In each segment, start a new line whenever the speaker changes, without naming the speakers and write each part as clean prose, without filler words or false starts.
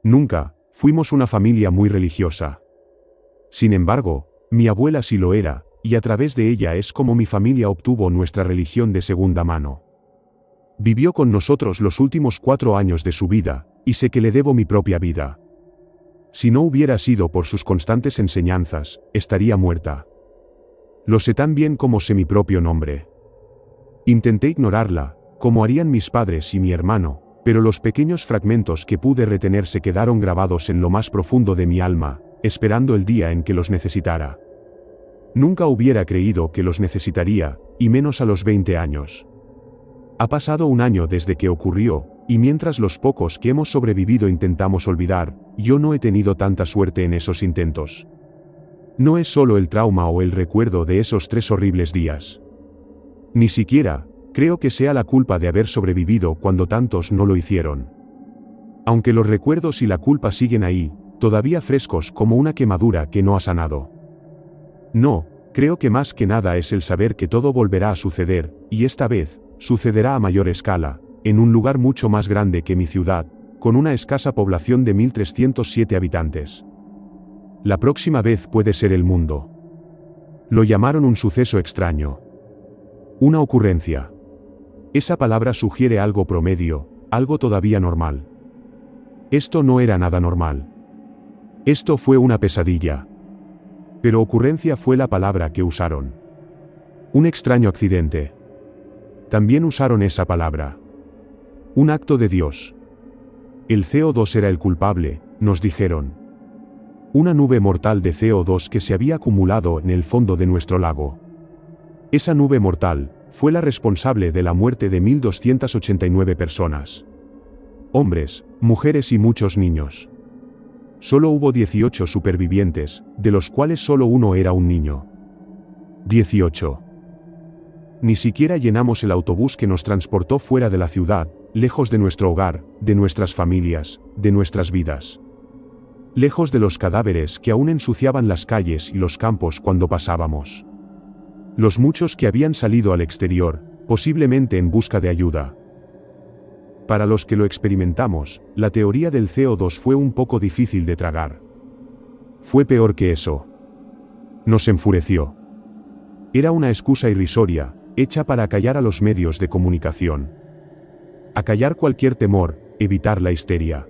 Nunca fuimos una familia muy religiosa. Sin embargo, mi abuela sí lo era, y a través de ella es como mi familia obtuvo nuestra religión de segunda mano. Vivió con nosotros los últimos 4 años de su vida, y sé que le debo mi propia vida. Si no hubiera sido por sus constantes enseñanzas, estaría muerta. Lo sé tan bien como sé mi propio nombre. Intenté ignorarla, como harían mis padres y mi hermano, pero los pequeños fragmentos que pude retener se quedaron grabados en lo más profundo de mi alma, esperando el día en que los necesitara. Nunca hubiera creído que los necesitaría, y menos a los 20 años. Ha pasado 1 año desde que ocurrió, y mientras los pocos que hemos sobrevivido intentamos olvidar, yo no he tenido tanta suerte en esos intentos. No es solo el trauma o el recuerdo de esos 3 horribles días. Ni siquiera creo que sea la culpa de haber sobrevivido cuando tantos no lo hicieron. Aunque los recuerdos y la culpa siguen ahí, todavía frescos como una quemadura que no ha sanado. No, creo que más que nada es el saber que todo volverá a suceder, y esta vez, sucederá a mayor escala, en un lugar mucho más grande que mi ciudad, con una escasa población de 1307 habitantes. La próxima vez puede ser el mundo. Lo llamaron un suceso extraño. Una ocurrencia. Esa palabra sugiere algo promedio, algo todavía normal. Esto no era nada normal. Esto fue una pesadilla. Pero ocurrencia fue la palabra que usaron. Un extraño accidente. También usaron esa palabra. Un acto de Dios. El CO2 era el culpable, nos dijeron. Una nube mortal de CO2 que se había acumulado en el fondo de nuestro lago. Esa nube mortal fue la responsable de la muerte de 1289 personas. Hombres, mujeres y muchos niños. Solo hubo 18 supervivientes, de los cuales solo uno era un niño. 18. Ni siquiera llenamos el autobús que nos transportó fuera de la ciudad, lejos de nuestro hogar, de nuestras familias, de nuestras vidas. Lejos de los cadáveres que aún ensuciaban las calles y los campos cuando pasábamos. Los muchos que habían salido al exterior, posiblemente en busca de ayuda. Para los que lo experimentamos, la teoría del CO2 fue un poco difícil de tragar. Fue peor que eso. Nos enfureció. Era una excusa irrisoria, hecha para acallar a los medios de comunicación. Acallar cualquier temor, evitar la histeria.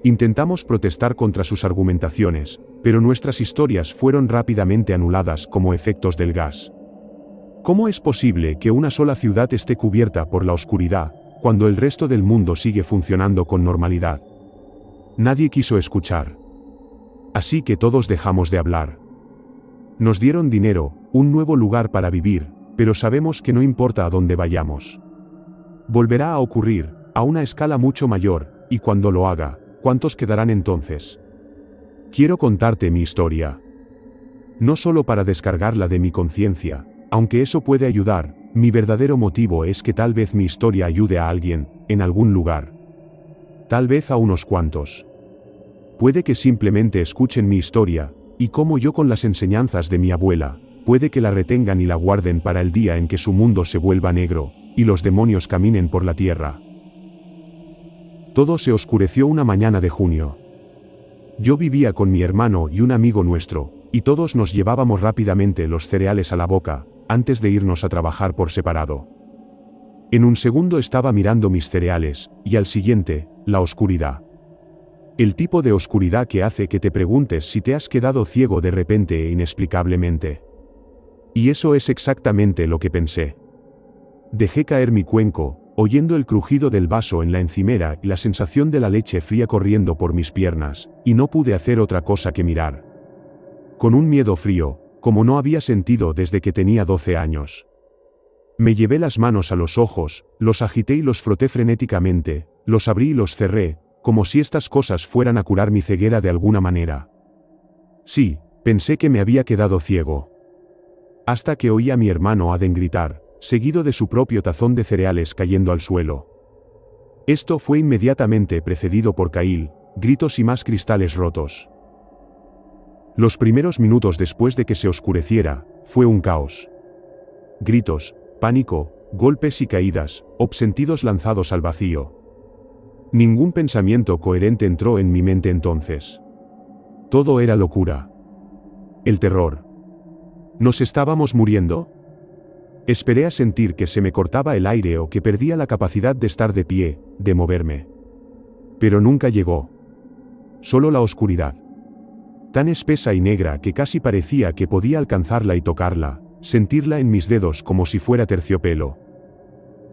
Intentamos protestar contra sus argumentaciones, pero nuestras historias fueron rápidamente anuladas como efectos del gas. ¿Cómo es posible que una sola ciudad esté cubierta por la oscuridad, cuando el resto del mundo sigue funcionando con normalidad? Nadie quiso escuchar. Así que todos dejamos de hablar. Nos dieron dinero, un nuevo lugar para vivir, pero sabemos que no importa a dónde vayamos. Volverá a ocurrir, a una escala mucho mayor, y cuando lo haga, ¿cuántos quedarán entonces? Quiero contarte mi historia. No solo para descargarla de mi conciencia, aunque eso puede ayudar, mi verdadero motivo es que tal vez mi historia ayude a alguien, en algún lugar. Tal vez a unos cuantos. Puede que simplemente escuchen mi historia, y como yo con las enseñanzas de mi abuela, puede que la retengan y la guarden para el día en que su mundo se vuelva negro, y los demonios caminen por la tierra. Todo se oscureció una mañana de junio. Yo vivía con mi hermano y un amigo nuestro, y todos nos llevábamos rápidamente los cereales a la boca, antes de irnos a trabajar por separado. En un segundo estaba mirando mis cereales, y al siguiente, la oscuridad. El tipo de oscuridad que hace que te preguntes si te has quedado ciego de repente e inexplicablemente. Y eso es exactamente lo que pensé. Dejé caer mi cuenco, oyendo el crujido del vaso en la encimera y la sensación de la leche fría corriendo por mis piernas, y no pude hacer otra cosa que mirar. Con un miedo frío, como no había sentido desde que tenía 12 años. Me llevé las manos a los ojos, los agité y los froté frenéticamente, los abrí y los cerré, como si estas cosas fueran a curar mi ceguera de alguna manera. Sí, pensé que me había quedado ciego. Hasta que oí a mi hermano Aden gritar, seguido de su propio tazón de cereales cayendo al suelo. Esto fue inmediatamente precedido por Cail, gritos y más cristales rotos. Los primeros minutos después de que se oscureciera, fue un caos. Gritos, pánico, golpes y caídas, obscentillos lanzados al vacío. Ningún pensamiento coherente entró en mi mente entonces. Todo era locura. El terror. ¿Nos estábamos muriendo? Esperé a sentir que se me cortaba el aire o que perdía la capacidad de estar de pie, de moverme. Pero nunca llegó. Solo la oscuridad. Tan espesa y negra que casi parecía que podía alcanzarla y tocarla, sentirla en mis dedos como si fuera terciopelo.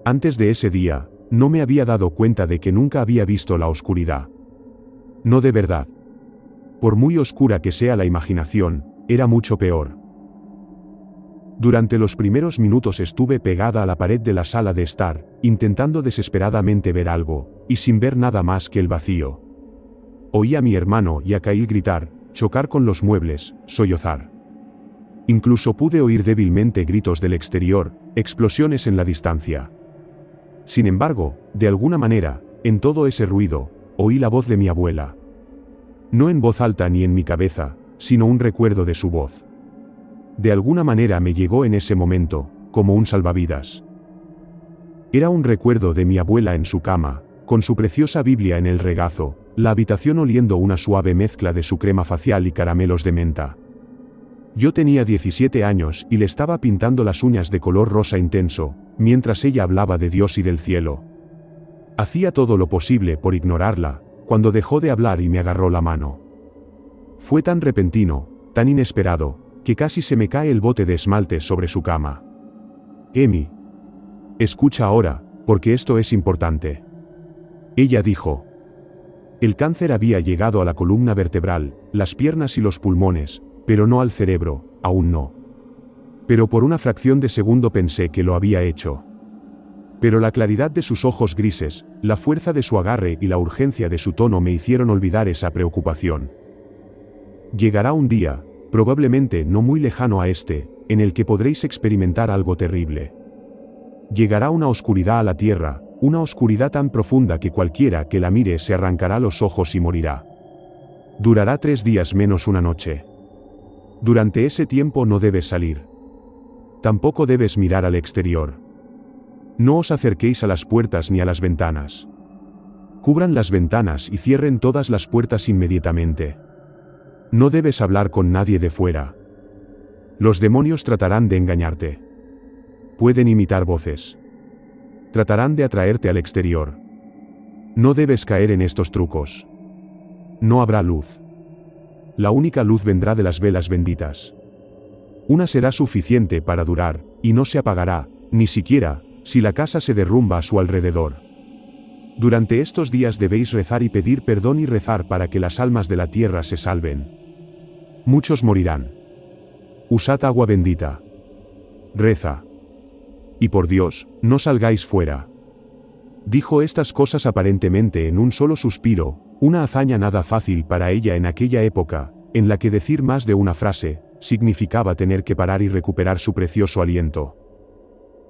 Antes de ese día, no me había dado cuenta de que nunca había visto la oscuridad. No de verdad. Por muy oscura que sea la imaginación, era mucho peor. Durante los primeros minutos estuve pegada a la pared de la sala de estar, intentando desesperadamente ver algo, y sin ver nada más que el vacío. Oí a mi hermano y a Kyle gritar, chocar con los muebles, sollozar. Incluso pude oír débilmente gritos del exterior, explosiones en la distancia. Sin embargo, de alguna manera, en todo ese ruido, oí la voz de mi abuela. No en voz alta ni en mi cabeza, sino un recuerdo de su voz. De alguna manera me llegó en ese momento, como un salvavidas. Era un recuerdo de mi abuela en su cama, con su preciosa Biblia en el regazo, la habitación oliendo una suave mezcla de su crema facial y caramelos de menta. Yo tenía 17 años y le estaba pintando las uñas de color rosa intenso, mientras ella hablaba de Dios y del cielo. Hacía todo lo posible por ignorarla, cuando dejó de hablar y me agarró la mano. Fue tan repentino, tan inesperado, que casi se me cae el bote de esmalte sobre su cama. Amy. Escucha ahora, porque esto es importante. Ella dijo. El cáncer había llegado a la columna vertebral, las piernas y los pulmones, pero no al cerebro, aún no. Pero por una fracción de segundo pensé que lo había hecho. Pero la claridad de sus ojos grises, la fuerza de su agarre y la urgencia de su tono me hicieron olvidar esa preocupación. Llegará un día, probablemente no muy lejano a este, en el que podréis experimentar algo terrible. Llegará una oscuridad a la tierra, una oscuridad tan profunda que cualquiera que la mire se arrancará los ojos y morirá. Durará 3 días menos una noche. Durante ese tiempo no debes salir. Tampoco debes mirar al exterior. No os acerquéis a las puertas ni a las ventanas. Cubran las ventanas y cierren todas las puertas inmediatamente. No debes hablar con nadie de fuera. Los demonios tratarán de engañarte. Pueden imitar voces. Tratarán de atraerte al exterior. No debes caer en estos trucos. No habrá luz. La única luz vendrá de las velas benditas. Una será suficiente para durar, y no se apagará, ni siquiera, si la casa se derrumba a su alrededor. Durante estos días debéis rezar y pedir perdón y rezar para que las almas de la tierra se salven. Muchos morirán. Usad agua bendita. Reza. Y por Dios, no salgáis fuera. Dijo estas cosas aparentemente en un solo suspiro, una hazaña nada fácil para ella en aquella época, en la que decir más de una frase significaba tener que parar y recuperar su precioso aliento.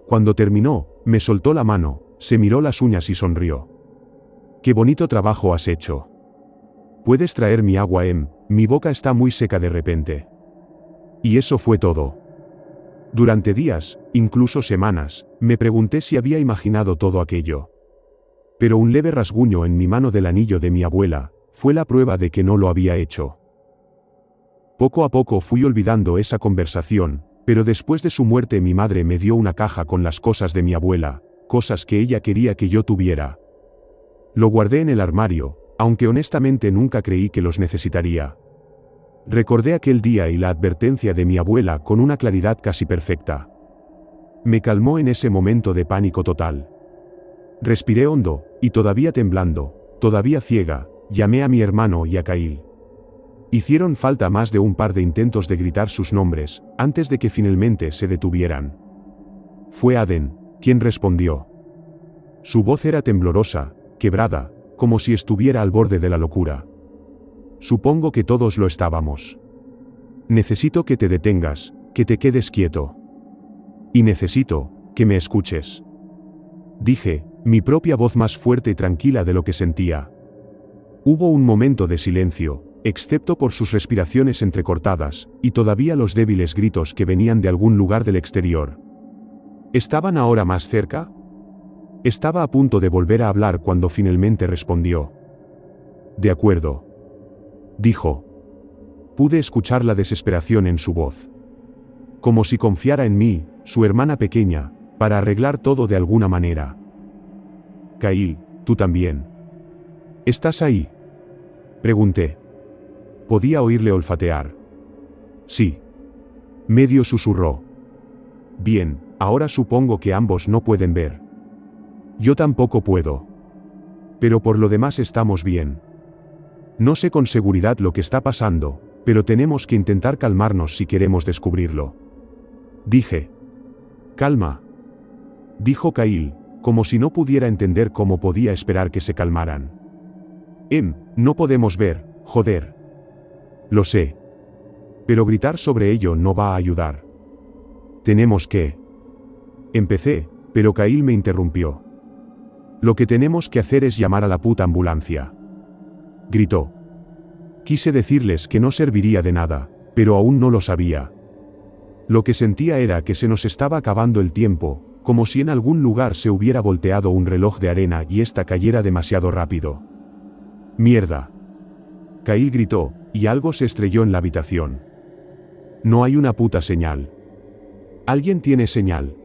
Cuando terminó, me soltó la mano, se miró las uñas y sonrió. «Qué bonito trabajo has hecho. ¿Puedes traer mi agua, Em? Mi boca está muy seca de repente». Y eso fue todo. Durante días, incluso semanas, me pregunté si había imaginado todo aquello. Pero un leve rasguño en mi mano del anillo de mi abuela fue la prueba de que no lo había hecho. Poco a poco fui olvidando esa conversación, pero después de su muerte mi madre me dio una caja con las cosas de mi abuela, cosas que ella quería que yo tuviera. Lo guardé en el armario, aunque honestamente nunca creí que los necesitaría. Recordé aquel día y la advertencia de mi abuela con una claridad casi perfecta. Me calmó en ese momento de pánico total. Respiré hondo, y todavía temblando, todavía ciega, llamé a mi hermano y a Kyle. Hicieron falta más de un par de intentos de gritar sus nombres, antes de que finalmente se detuvieran. Fue Aden quien respondió. Su voz era temblorosa, quebrada, como si estuviera al borde de la locura. Supongo que todos lo estábamos. Necesito que te detengas, que te quedes quieto. Y necesito que me escuches. Dije, mi propia voz más fuerte y tranquila de lo que sentía. Hubo un momento de silencio, excepto por sus respiraciones entrecortadas, y todavía los débiles gritos que venían de algún lugar del exterior. ¿Estaban ahora más cerca? Estaba a punto de volver a hablar cuando finalmente respondió. De acuerdo. Dijo. Pude escuchar la desesperación en su voz. Como si confiara en mí, su hermana pequeña, para arreglar todo de alguna manera. Kyle, tú también. ¿Estás ahí? Pregunté. Podía oírle olfatear. Sí. Medio susurró. Bien, ahora supongo que ambos no pueden ver. Yo tampoco puedo. Pero por lo demás estamos bien. No sé con seguridad lo que está pasando, pero tenemos que intentar calmarnos si queremos descubrirlo. Dije. Calma. Dijo Kyle, como si no pudiera entender cómo podía esperar que se calmaran. No podemos ver, joder. Lo sé. Pero gritar sobre ello no va a ayudar. Tenemos que... Empecé, pero Kyle me interrumpió. Lo que tenemos que hacer es llamar a la puta ambulancia. Gritó. Quise decirles que no serviría de nada, pero aún no lo sabía. Lo que sentía era que se nos estaba acabando el tiempo, como si en algún lugar se hubiera volteado un reloj de arena y ésta cayera demasiado rápido. Mierda. Kyle gritó, y algo se estrelló en la habitación. No hay una puta señal. ¿Alguien tiene señal?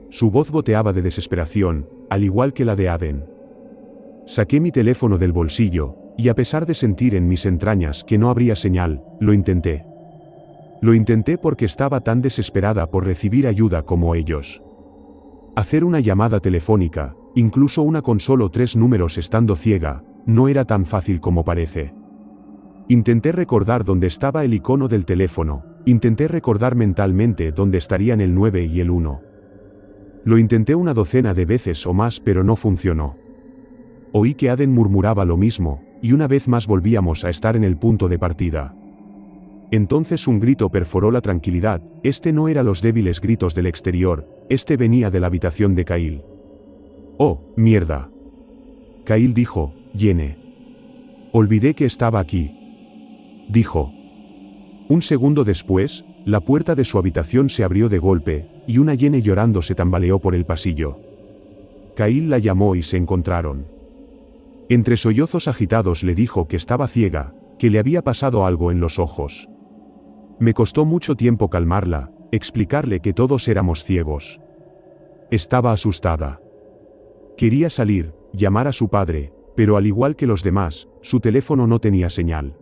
Su voz goteaba de desesperación, al igual que la de Aden. Saqué mi teléfono del bolsillo, y a pesar de sentir en mis entrañas que no habría señal, lo intenté. Lo intenté porque estaba tan desesperada por recibir ayuda como ellos. Hacer una llamada telefónica, incluso una con solo 3 números estando ciega, no era tan fácil como parece. Intenté recordar dónde estaba el icono del teléfono, intenté recordar mentalmente dónde estarían el 9 y el 1. Lo intenté una docena de veces o más pero no funcionó. Oí que Aden murmuraba lo mismo, y una vez más volvíamos a estar en el punto de partida. Entonces un grito perforó la tranquilidad, este no era los débiles gritos del exterior, este venía de la habitación de Kyle. ¡Oh, mierda! Kyle dijo, Yene. Olvidé que estaba aquí. Dijo. Un segundo después, la puerta de su habitación se abrió de golpe, y una Yene llorando se tambaleó por el pasillo. Kyle la llamó y se encontraron. Entre sollozos agitados le dijo que estaba ciega, que le había pasado algo en los ojos. Me costó mucho tiempo calmarla, explicarle que todos éramos ciegos. Estaba asustada. Quería salir, llamar a su padre, pero al igual que los demás, su teléfono no tenía señal.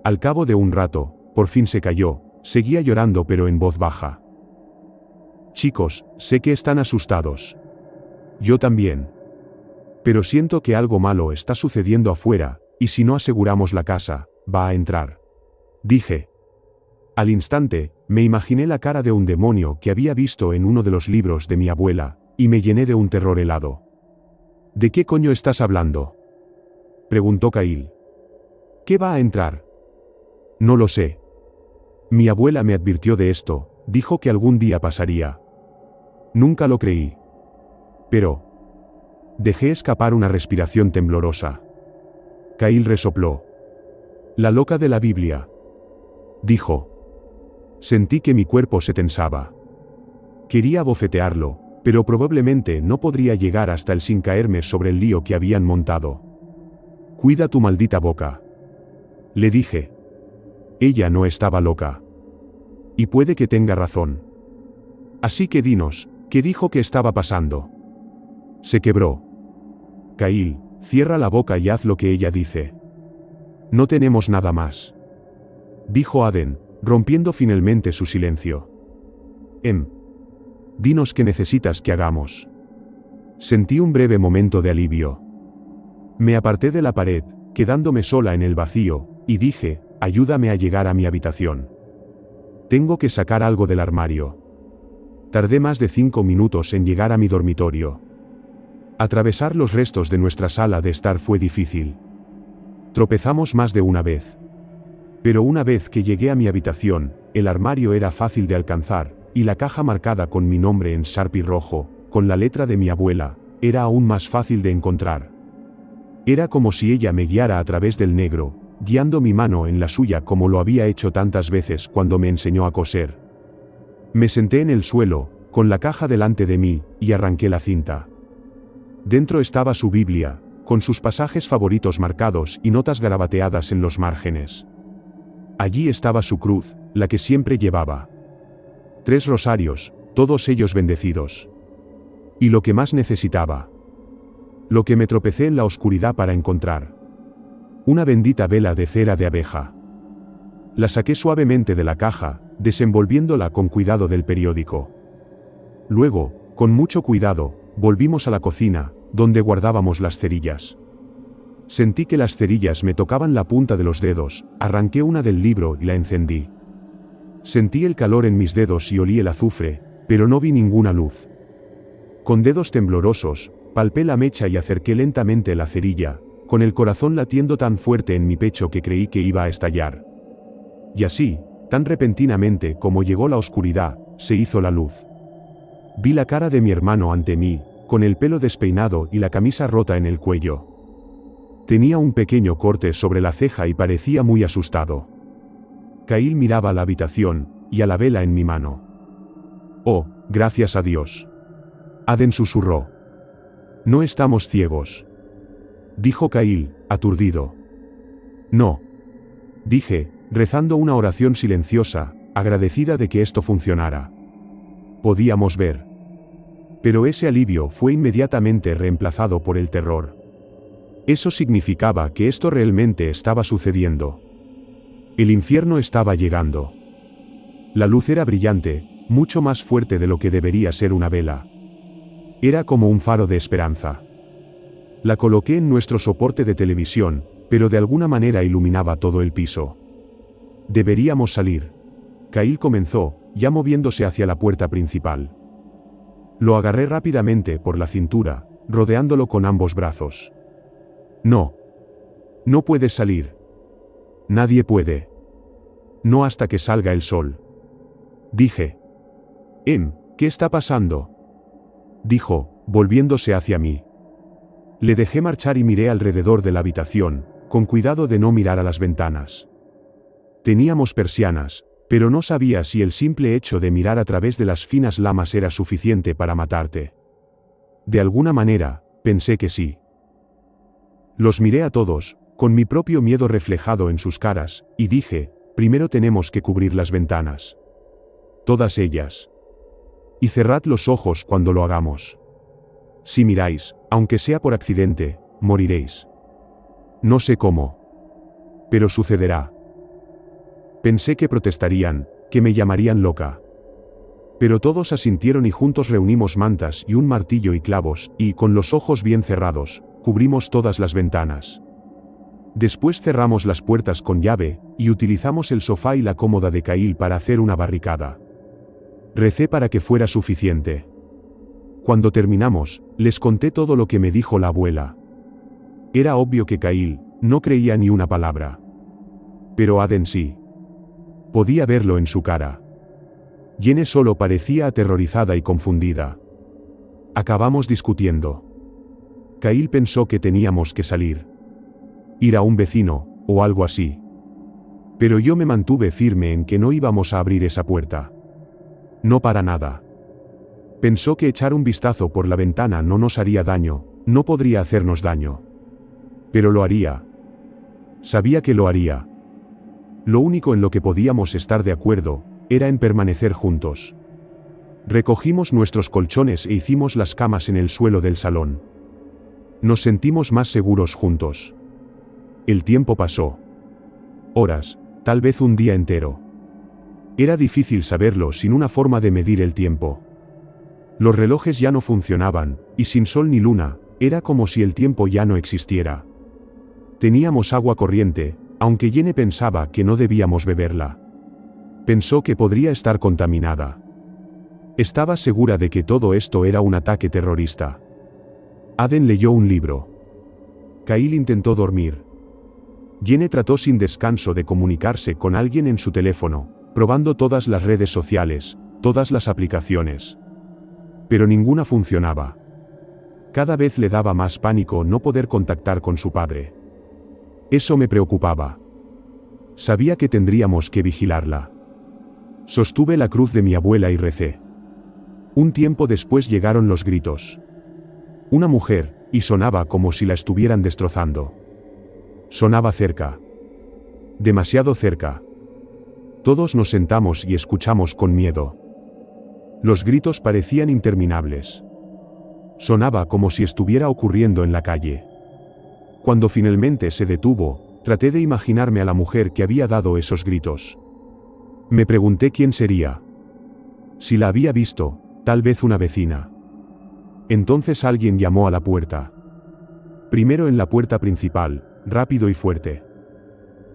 Al cabo de un rato, por fin se calló, seguía llorando pero en voz baja. Chicos, sé que están asustados. Yo también. Pero siento que algo malo está sucediendo afuera, y si no aseguramos la casa, va a entrar. Dije. Al instante, me imaginé la cara de un demonio que había visto en uno de los libros de mi abuela, y me llené de un terror helado. ¿De qué coño estás hablando? Preguntó Kyle. ¿Qué va a entrar? No lo sé. Mi abuela me advirtió de esto, dijo que algún día pasaría. Nunca lo creí. Pero... Dejé escapar una respiración temblorosa. Kyle resopló. La loca de la Biblia. Dijo. Sentí que mi cuerpo se tensaba. Quería abofetearlo, pero probablemente no podría llegar hasta él sin caerme sobre el lío que habían montado. Cuida tu maldita boca. Le dije. Ella no estaba loca. Y puede que tenga razón. Así que dinos, ¿qué dijo que estaba pasando? Se quebró. Kyle, cierra la boca y haz lo que ella dice. No tenemos nada más. Dijo Aden, rompiendo finalmente su silencio. Dinos qué necesitas que hagamos. Sentí un breve momento de alivio. Me aparté de la pared, quedándome sola en el vacío, y dije, ayúdame a llegar a mi habitación. Tengo que sacar algo del armario. Tardé más de 5 minutos en llegar a mi dormitorio. Atravesar los restos de nuestra sala de estar fue difícil. Tropezamos más de una vez. Pero una vez que llegué a mi habitación, el armario era fácil de alcanzar, y la caja marcada con mi nombre en Sharpie rojo, con la letra de mi abuela, era aún más fácil de encontrar. Era como si ella me guiara a través del negro, guiando mi mano en la suya como lo había hecho tantas veces cuando me enseñó a coser. Me senté en el suelo, con la caja delante de mí, y arranqué la cinta. Dentro estaba su Biblia, con sus pasajes favoritos marcados y notas garabateadas en los márgenes. Allí estaba su cruz, la que siempre llevaba. 3 rosarios, todos ellos bendecidos. Y lo que más necesitaba. Lo que me tropecé en la oscuridad para encontrar. Una bendita vela de cera de abeja. La saqué suavemente de la caja, desenvolviéndola con cuidado del periódico. Luego, con mucho cuidado, volvimos a la cocina, donde guardábamos las cerillas. Sentí que las cerillas me tocaban la punta de los dedos, arranqué una del libro y la encendí. Sentí el calor en mis dedos y olí el azufre, pero no vi ninguna luz. Con dedos temblorosos, palpé la mecha y acerqué lentamente la cerilla, con el corazón latiendo tan fuerte en mi pecho que creí que iba a estallar. Y así, tan repentinamente como llegó la oscuridad, se hizo la luz. Vi la cara de mi hermano ante mí, con el pelo despeinado y la camisa rota en el cuello. Tenía un pequeño corte sobre la ceja y parecía muy asustado. Kyle miraba la habitación, y a la vela en mi mano. «Oh, gracias a Dios». Aden susurró. «No estamos ciegos», dijo Kyle, aturdido. «No», dije, rezando una oración silenciosa, agradecida de que esto funcionara. Podíamos ver. Pero ese alivio fue inmediatamente reemplazado por el terror. Eso significaba que esto realmente estaba sucediendo. El infierno estaba llegando. La luz era brillante, mucho más fuerte de lo que debería ser una vela. Era como un faro de esperanza. La coloqué en nuestro soporte de televisión, pero de alguna manera iluminaba todo el piso. Deberíamos salir. Kyle comenzó, ya moviéndose hacia la puerta principal. Lo agarré rápidamente por la cintura, rodeándolo con ambos brazos. «No. No puedes salir. Nadie puede. No hasta que salga el sol», dije. «¿Qué está pasando?», dijo, volviéndose hacia mí. Le dejé marchar y miré alrededor de la habitación, con cuidado de no mirar a las ventanas. Teníamos persianas, pero no sabía si el simple hecho de mirar a través de las finas lamas era suficiente para matarte. De alguna manera, pensé que sí. Los miré a todos, con mi propio miedo reflejado en sus caras, y dije, primero tenemos que cubrir las ventanas. Todas ellas. Y cerrad los ojos cuando lo hagamos. Si miráis, aunque sea por accidente, moriréis. No sé cómo. Pero sucederá. Pensé que protestarían, que me llamarían loca. Pero todos asintieron y juntos reunimos mantas y un martillo y clavos, y, con los ojos bien cerrados, cubrimos todas las ventanas. Después cerramos las puertas con llave, y utilizamos el sofá y la cómoda de Kyle para hacer una barricada. Recé para que fuera suficiente. Cuando terminamos, les conté todo lo que me dijo la abuela. Era obvio que Kyle no creía ni una palabra. Pero Aden sí. Podía verlo en su cara. Jenny solo parecía aterrorizada y confundida. Acabamos discutiendo. Kyle pensó que teníamos que salir. Ir a un vecino, o algo así. Pero yo me mantuve firme en que no íbamos a abrir esa puerta. No para nada. Pensó que echar un vistazo por la ventana no nos haría daño, no podría hacernos daño. Pero lo haría. Sabía que lo haría. Lo único en lo que podíamos estar de acuerdo, era en permanecer juntos. Recogimos nuestros colchones e hicimos las camas en el suelo del salón. Nos sentimos más seguros juntos. El tiempo pasó. Horas, tal vez un día entero. Era difícil saberlo sin una forma de medir el tiempo. Los relojes ya no funcionaban, y sin sol ni luna, era como si el tiempo ya no existiera. Teníamos agua corriente, aunque Jenny pensaba que no debíamos beberla. Pensó que podría estar contaminada. Estaba segura de que todo esto era un ataque terrorista. Aden leyó un libro. Kyle intentó dormir. Jenny trató sin descanso de comunicarse con alguien en su teléfono, probando todas las redes sociales, todas las aplicaciones. Pero ninguna funcionaba. Cada vez le daba más pánico no poder contactar con su padre. Eso me preocupaba. Sabía que tendríamos que vigilarla. Sostuve la cruz de mi abuela y recé. Un tiempo después llegaron los gritos. Una mujer, y sonaba como si la estuvieran destrozando. Sonaba cerca. Demasiado cerca. Todos nos sentamos y escuchamos con miedo. Los gritos parecían interminables. Sonaba como si estuviera ocurriendo en la calle. Cuando finalmente se detuvo, traté de imaginarme a la mujer que había dado esos gritos. Me pregunté quién sería. Si la había visto, tal vez una vecina. Entonces alguien llamó a la puerta. Primero en la puerta principal, rápido y fuerte.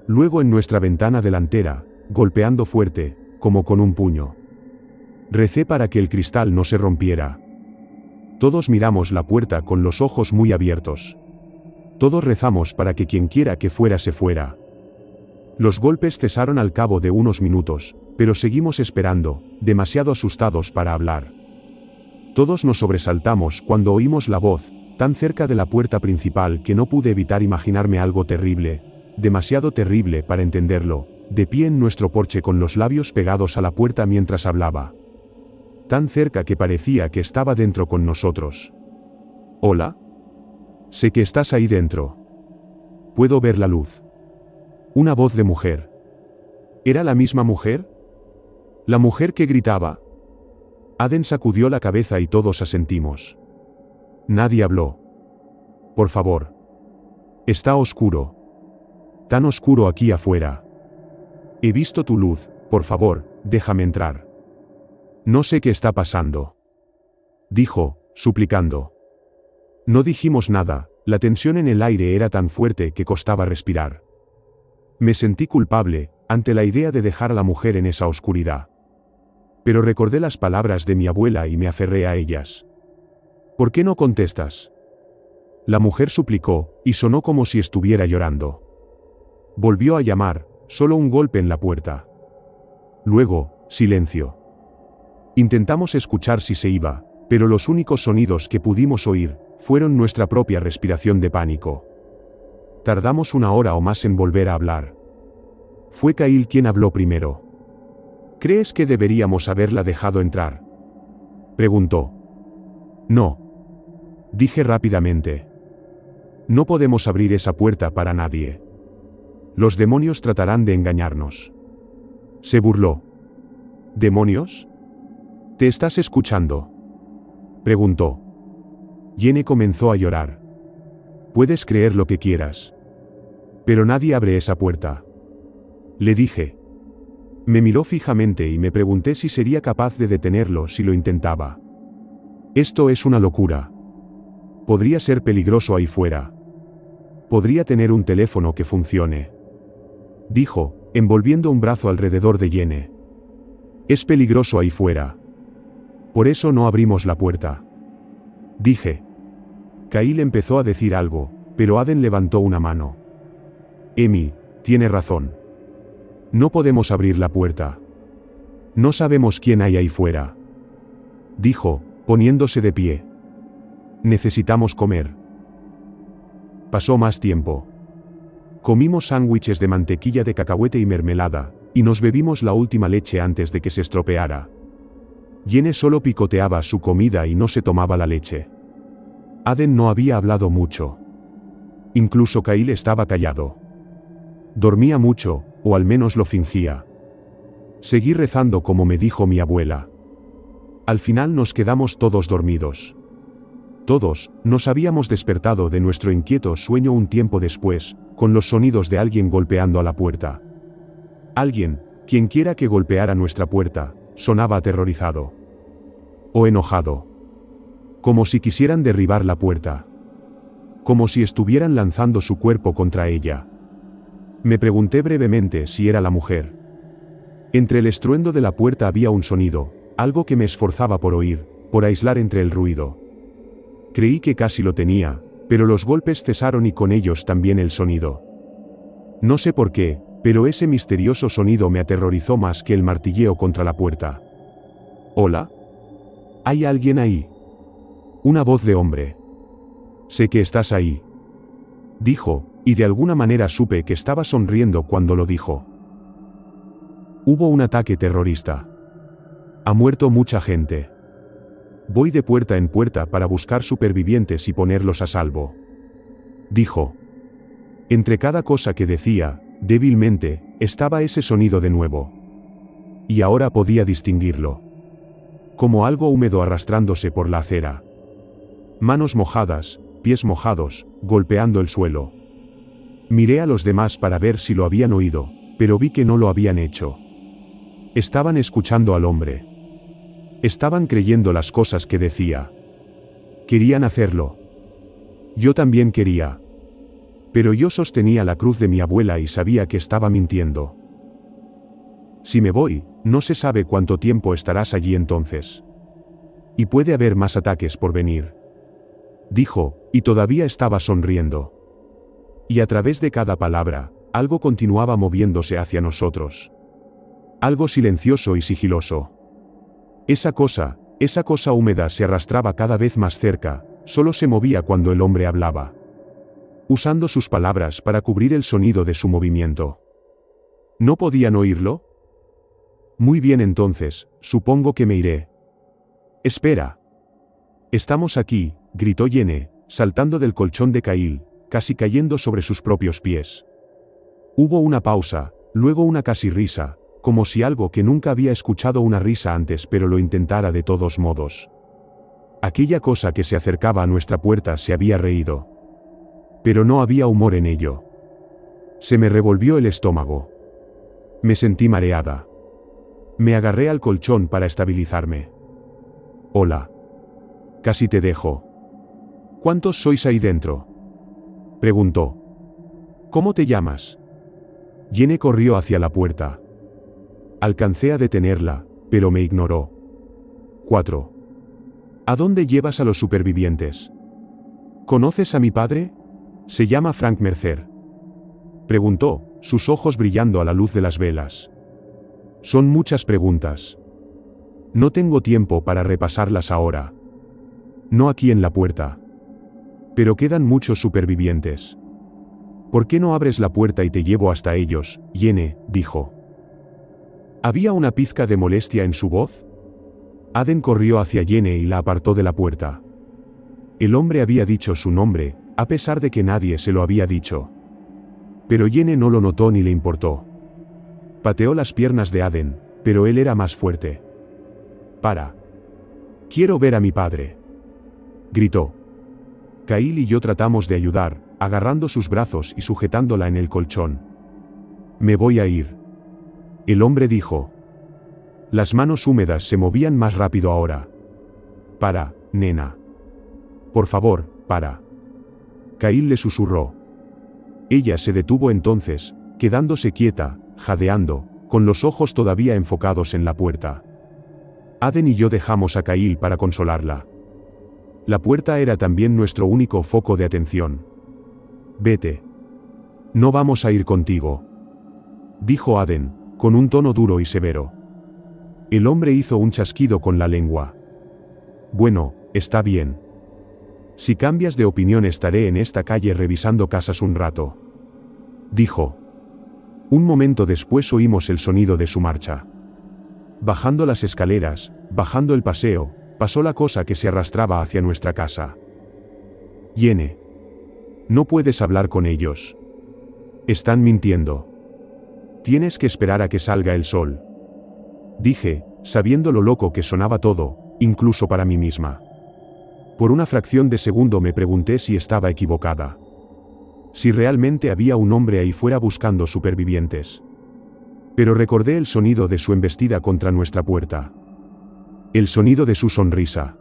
Luego en nuestra ventana delantera, golpeando fuerte, como con un puño. Recé para que el cristal no se rompiera. Todos miramos la puerta con los ojos muy abiertos. Todos rezamos para que quienquiera que fuera se fuera. Los golpes cesaron al cabo de unos minutos, pero seguimos esperando, demasiado asustados para hablar. Todos nos sobresaltamos cuando oímos la voz, tan cerca de la puerta principal que no pude evitar imaginarme algo terrible, demasiado terrible para entenderlo, de pie en nuestro porche con los labios pegados a la puerta mientras hablaba. Tan cerca que parecía que estaba dentro con nosotros. ¿Hola? Sé que estás ahí dentro. Puedo ver la luz. Una voz de mujer. ¿Era la misma mujer? ¿La mujer que gritaba? Aden sacudió la cabeza y todos asentimos. Nadie habló. Por favor. Está oscuro. Tan oscuro aquí afuera. He visto tu luz, por favor, déjame entrar. No sé qué está pasando. Dijo, suplicando. No dijimos nada, la tensión en el aire era tan fuerte que costaba respirar. Me sentí culpable, ante la idea de dejar a la mujer en esa oscuridad. Pero recordé las palabras de mi abuela y me aferré a ellas. ¿Por qué no contestas? La mujer suplicó, y sonó como si estuviera llorando. Volvió a llamar, solo un golpe en la puerta. Luego, silencio. Intentamos escuchar si se iba, pero los únicos sonidos que pudimos oír fueron nuestra propia respiración de pánico. Tardamos una hora o más en volver a hablar. Fue Kyle quien habló primero. ¿Crees que deberíamos haberla dejado entrar? Preguntó. No. Dije rápidamente. No podemos abrir esa puerta para nadie. Los demonios tratarán de engañarnos. Se burló. ¿Demonios? ¿Te estás escuchando? Preguntó. Jenny comenzó a llorar. Puedes creer lo que quieras. Pero nadie abre esa puerta. Le dije. Me miró fijamente y me pregunté si sería capaz de detenerlo si lo intentaba. Esto es una locura. Podría ser peligroso ahí fuera. Podría tener un teléfono que funcione. Dijo, envolviendo un brazo alrededor de Jenny. Es peligroso ahí fuera. Por eso no abrimos la puerta. Dije. Kyle empezó a decir algo, pero Aden levantó una mano. Emi, tiene razón. No podemos abrir la puerta. No sabemos quién hay ahí fuera. Dijo, poniéndose de pie. Necesitamos comer. Pasó más tiempo. Comimos sándwiches de mantequilla de cacahuete y mermelada, y nos bebimos la última leche antes de que se estropeara. Jenny solo picoteaba su comida y no se tomaba la leche. Aden no había hablado mucho. Incluso Kyle estaba callado. Dormía mucho, o al menos lo fingía. Seguí rezando como me dijo mi abuela. Al final nos quedamos todos dormidos. Todos nos habíamos despertado de nuestro inquieto sueño un tiempo después, con los sonidos de alguien golpeando a la puerta. Alguien, quienquiera que golpeara nuestra puerta, sonaba aterrorizado. O enojado. Como si quisieran derribar la puerta. Como si estuvieran lanzando su cuerpo contra ella. Me pregunté brevemente si era la mujer. Entre el estruendo de la puerta había un sonido, algo que me esforzaba por oír, por aislar entre el ruido. Creí que casi lo tenía, pero los golpes cesaron y con ellos también el sonido. No sé por qué, pero ese misterioso sonido me aterrorizó más que el martilleo contra la puerta. ¿Hola? ¿Hay alguien ahí? Una voz de hombre. Sé que estás ahí. Dijo, y de alguna manera supe que estaba sonriendo cuando lo dijo. Hubo un ataque terrorista. Ha muerto mucha gente. voy de puerta en puerta para buscar supervivientes y ponerlos a salvo. Dijo. Entre cada cosa que decía, débilmente, estaba ese sonido de nuevo. Y ahora podía distinguirlo. Como algo húmedo arrastrándose por la acera. Manos mojadas, pies mojados, golpeando el suelo. Miré a los demás para ver si lo habían oído, pero vi que no lo habían hecho. Estaban escuchando al hombre. Estaban creyendo las cosas que decía. Querían hacerlo. Yo también quería. Pero yo sostenía la cruz de mi abuela y sabía que estaba mintiendo. Si me voy, no se sabe cuánto tiempo estarás allí entonces. Y puede haber más ataques por venir. Dijo, y todavía estaba sonriendo. Y a través de cada palabra, algo continuaba moviéndose hacia nosotros. Algo silencioso y sigiloso. Esa cosa húmeda se arrastraba cada vez más cerca, solo se movía cuando el hombre hablaba. Usando sus palabras para cubrir el sonido de su movimiento. ¿No podían oírlo? Muy bien entonces, supongo que me iré. Espera. Estamos aquí, gritó Yene, saltando del colchón de Kail, casi cayendo sobre sus propios pies. Hubo una pausa, luego una casi risa, como si algo que nunca había escuchado una risa antes pero lo intentara de todos modos. Aquella cosa que se acercaba a nuestra puerta se había reído. Pero no había humor en ello. Se me revolvió el estómago. Me sentí mareada. Me agarré al colchón para estabilizarme. Hola. Casi te dejo. ¿Cuántos sois ahí dentro? Preguntó. ¿Cómo te llamas? Yene corrió hacia la puerta. Alcancé a detenerla, pero me ignoró. 4. ¿A dónde llevas a los supervivientes? ¿Conoces a mi padre? Se llama Frank Mercer. Preguntó, sus ojos brillando a la luz de las velas. Son muchas preguntas. No tengo tiempo para repasarlas ahora. No aquí en la puerta. Pero quedan muchos supervivientes. ¿Por qué no abres la puerta y te llevo hasta ellos? Yene, dijo. ¿Había una pizca de molestia en su voz? Aden corrió hacia Yene y la apartó de la puerta. El hombre había dicho su nombre, a pesar de que nadie se lo había dicho. Pero Yene no lo notó ni le importó. Pateó las piernas de Aden, pero él era más fuerte. Para. Quiero ver a mi padre. Gritó. Kail y yo tratamos de ayudar, agarrando sus brazos y sujetándola en el colchón. Me voy a ir. El hombre dijo. Las manos húmedas se movían más rápido ahora. Para, nena. Por favor, para. Kail le susurró. Ella se detuvo entonces, quedándose quieta, jadeando, con los ojos todavía enfocados en la puerta. Aden y yo dejamos a Kail para consolarla. La puerta era también nuestro único foco de atención. Vete. No vamos a ir contigo. Dijo Aden, con un tono duro y severo. El hombre hizo un chasquido con la lengua. Bueno, está bien. Si cambias de opinión estaré en esta calle revisando casas un rato. Dijo. Un momento después oímos el sonido de su marcha. Bajando las escaleras, bajando el paseo, pasó la cosa que se arrastraba hacia nuestra casa. Yene. No puedes hablar con ellos. Están mintiendo. Tienes que esperar a que salga el sol. Dije, sabiendo lo loco que sonaba todo, incluso para mí misma. Por una fracción de segundo me pregunté si estaba equivocada. Si realmente había un hombre ahí fuera buscando supervivientes. Pero recordé el sonido de su embestida contra nuestra puerta. El sonido de su sonrisa.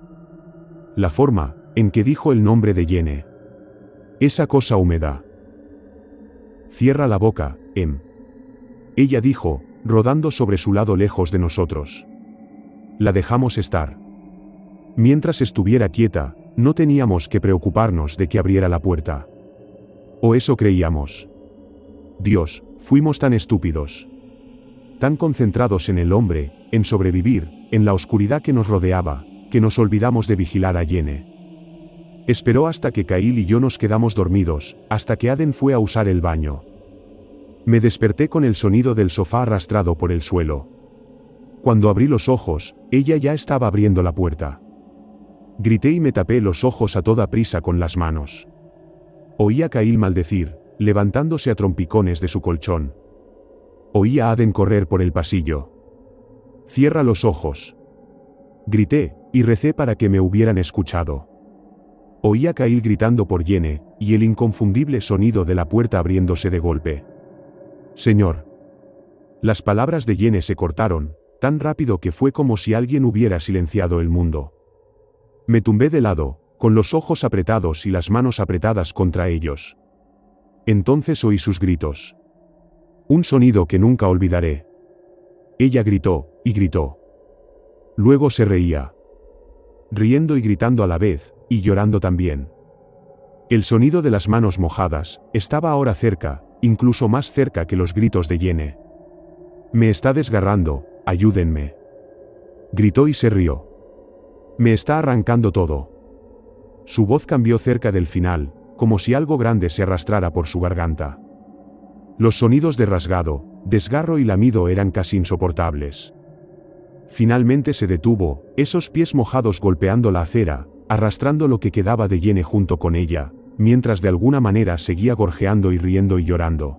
La forma en que dijo el nombre de Yene. Esa cosa húmeda. Cierra la boca, Em. Ella dijo, rodando sobre su lado lejos de nosotros. La dejamos estar. Mientras estuviera quieta, no teníamos que preocuparnos de que abriera la puerta. O eso creíamos. Dios, fuimos tan estúpidos. Tan concentrados en el hombre, en sobrevivir, en la oscuridad que nos rodeaba, que nos olvidamos de vigilar a Yene. Esperó hasta que Kail y yo nos quedamos dormidos, hasta que Aden fue a usar el baño. Me desperté con el sonido del sofá arrastrado por el suelo. Cuando abrí los ojos, ella ya estaba abriendo la puerta. Grité y me tapé los ojos a toda prisa con las manos. Oí a Kyle maldecir, levantándose a trompicones de su colchón. Oí a Aden correr por el pasillo. «Cierra los ojos», grité, y recé para que me hubieran escuchado. Oí a Kyle gritando por Jenny, y el inconfundible sonido de la puerta abriéndose de golpe. «Señor». Las palabras de Jenny se cortaron, tan rápido que fue como si alguien hubiera silenciado el mundo. Me tumbé de lado, con los ojos apretados y las manos apretadas contra ellos. Entonces oí sus gritos. Un sonido que nunca olvidaré. Ella gritó, y gritó. Luego se reía. Riendo y gritando a la vez, y llorando también. El sonido de las manos mojadas estaba ahora cerca, incluso más cerca que los gritos de Jenny. «Me está desgarrando, ayúdenme», gritó y se rió. «Me está arrancando todo». Su voz cambió cerca del final, como si algo grande se arrastrara por su garganta. Los sonidos de rasgado, desgarro y lamido eran casi insoportables. Finalmente se detuvo, esos pies mojados golpeando la acera, arrastrando lo que quedaba de Jenny junto con ella, mientras de alguna manera seguía gorjeando y riendo y llorando.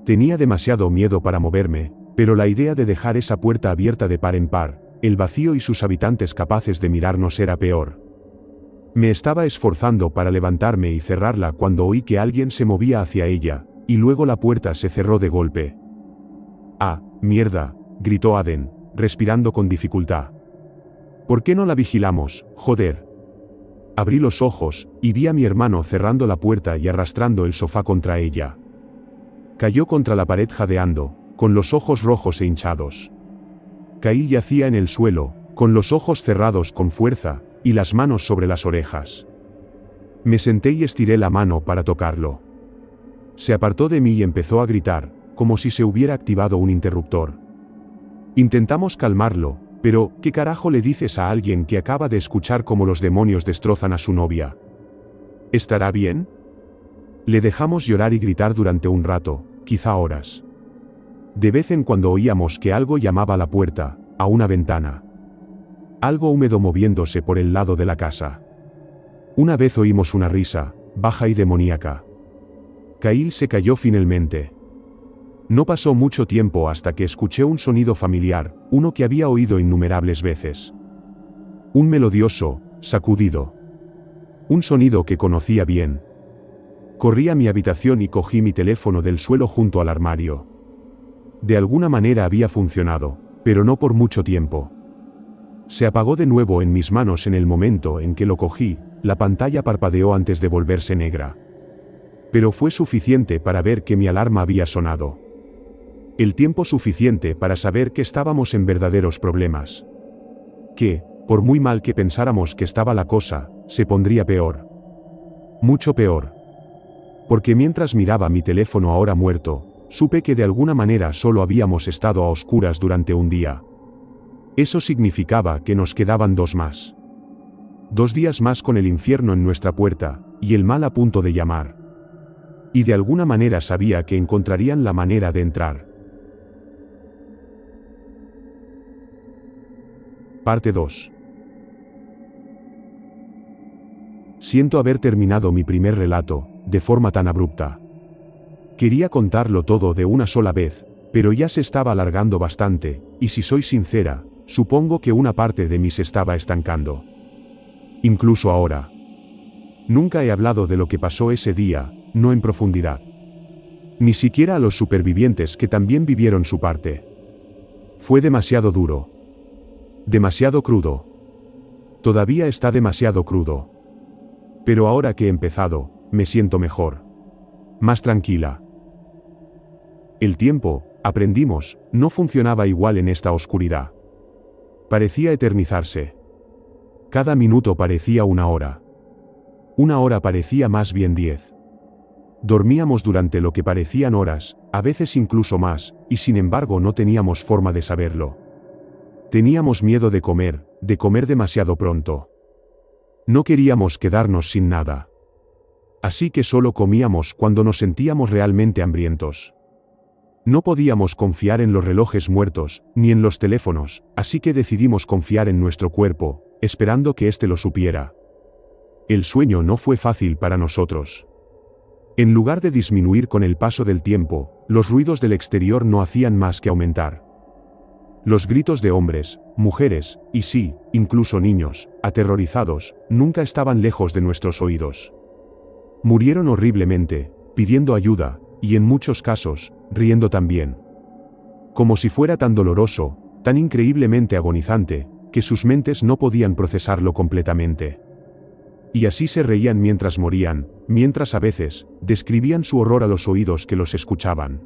Tenía demasiado miedo para moverme, pero la idea de dejar esa puerta abierta de par en par, el vacío y sus habitantes capaces de mirarnos era peor. Me estaba esforzando para levantarme y cerrarla cuando oí que alguien se movía hacia ella, y luego la puerta se cerró de golpe. «¡Ah, mierda!», gritó Aden, respirando con dificultad. «¿Por qué no la vigilamos, joder?». Abrí los ojos, y vi a mi hermano cerrando la puerta y arrastrando el sofá contra ella. Cayó contra la pared jadeando, con los ojos rojos e hinchados. Kyle yacía en el suelo, con los ojos cerrados con fuerza, y las manos sobre las orejas. Me senté y estiré la mano para tocarlo. Se apartó de mí y empezó a gritar, como si se hubiera activado un interruptor. Intentamos calmarlo, pero ¿qué carajo le dices a alguien que acaba de escuchar cómo los demonios destrozan a su novia? ¿Estará bien? Le dejamos llorar y gritar durante un rato, quizá horas. De vez en cuando oíamos que algo llamaba a la puerta, a una ventana. Algo húmedo moviéndose por el lado de la casa. Una vez oímos una risa, baja y demoníaca. Kyle se cayó finalmente. No pasó mucho tiempo hasta que escuché un sonido familiar, uno que había oído innumerables veces. Un melodioso, sacudido. Un sonido que conocía bien. Corrí a mi habitación y cogí mi teléfono del suelo junto al armario. De alguna manera había funcionado, pero no por mucho tiempo. Se apagó de nuevo en mis manos en el momento en que lo cogí, la pantalla parpadeó antes de volverse negra. Pero fue suficiente para ver que mi alarma había sonado. El tiempo suficiente para saber que estábamos en verdaderos problemas. Que, por muy mal que pensáramos que estaba la cosa, se pondría peor. Mucho peor. Porque mientras miraba mi teléfono ahora muerto, supe que de alguna manera solo habíamos estado a oscuras durante un día. Eso significaba que nos quedaban 2 más. 2 días más con el infierno en nuestra puerta, y el mal a punto de llamar. Y de alguna manera sabía que encontrarían la manera de entrar. Parte 2. Siento haber terminado mi primer relato, de forma tan abrupta. Quería contarlo todo de una sola vez, pero ya se estaba alargando bastante, y si soy sincera, supongo que una parte de mí se estaba estancando. Incluso ahora. Nunca he hablado de lo que pasó ese día, no en profundidad. Ni siquiera a los supervivientes que también vivieron su parte. Fue demasiado duro. Demasiado crudo. Todavía está demasiado crudo. Pero ahora que he empezado, me siento mejor. Más tranquila. El tiempo, aprendimos, no funcionaba igual en esta oscuridad. Parecía eternizarse. Cada minuto parecía una hora. Una hora parecía más bien 10. Dormíamos durante lo que parecían horas, a veces incluso más, y sin embargo no teníamos forma de saberlo. Teníamos miedo de comer demasiado pronto. No queríamos quedarnos sin nada. Así que solo comíamos cuando nos sentíamos realmente hambrientos. No podíamos confiar en los relojes muertos, ni en los teléfonos, así que decidimos confiar en nuestro cuerpo, esperando que éste lo supiera. El sueño no fue fácil para nosotros. En lugar de disminuir con el paso del tiempo, los ruidos del exterior no hacían más que aumentar. Los gritos de hombres, mujeres, y sí, incluso niños, aterrorizados, nunca estaban lejos de nuestros oídos. Murieron horriblemente, pidiendo ayuda, y en muchos casos, riendo también. Como si fuera tan doloroso, tan increíblemente agonizante, que sus mentes no podían procesarlo completamente. Y así se reían mientras morían, mientras a veces, describían su horror a los oídos que los escuchaban.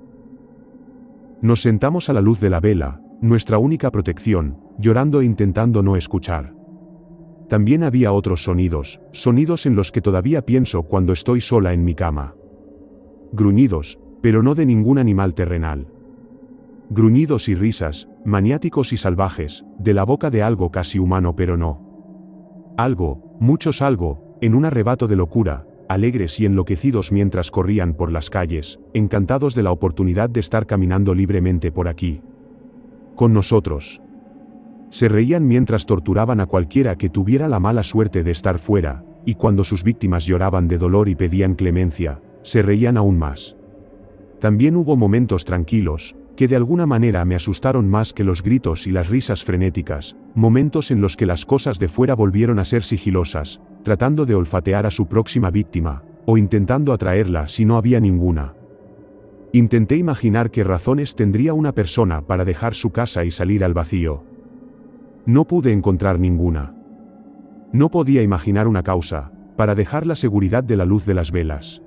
Nos sentamos a la luz de la vela, nuestra única protección, llorando e intentando no escuchar. También había otros sonidos, sonidos en los que todavía pienso cuando estoy sola en mi cama. Gruñidos, pero no de ningún animal terrenal. Gruñidos y risas, maniáticos y salvajes, de la boca de algo casi humano pero no. Algo, muchos algo, en un arrebato de locura, alegres y enloquecidos mientras corrían por las calles, encantados de la oportunidad de estar caminando libremente por aquí. Con nosotros. Se reían mientras torturaban a cualquiera que tuviera la mala suerte de estar fuera, y cuando sus víctimas lloraban de dolor y pedían clemencia, se reían aún más. También hubo momentos tranquilos, que de alguna manera me asustaron más que los gritos y las risas frenéticas, momentos en los que las cosas de fuera volvieron a ser sigilosas, tratando de olfatear a su próxima víctima, o intentando atraerla si no había ninguna. Intenté imaginar qué razones tendría una persona para dejar su casa y salir al vacío. No pude encontrar ninguna. No podía imaginar una causa, para dejar la seguridad de la luz de las velas.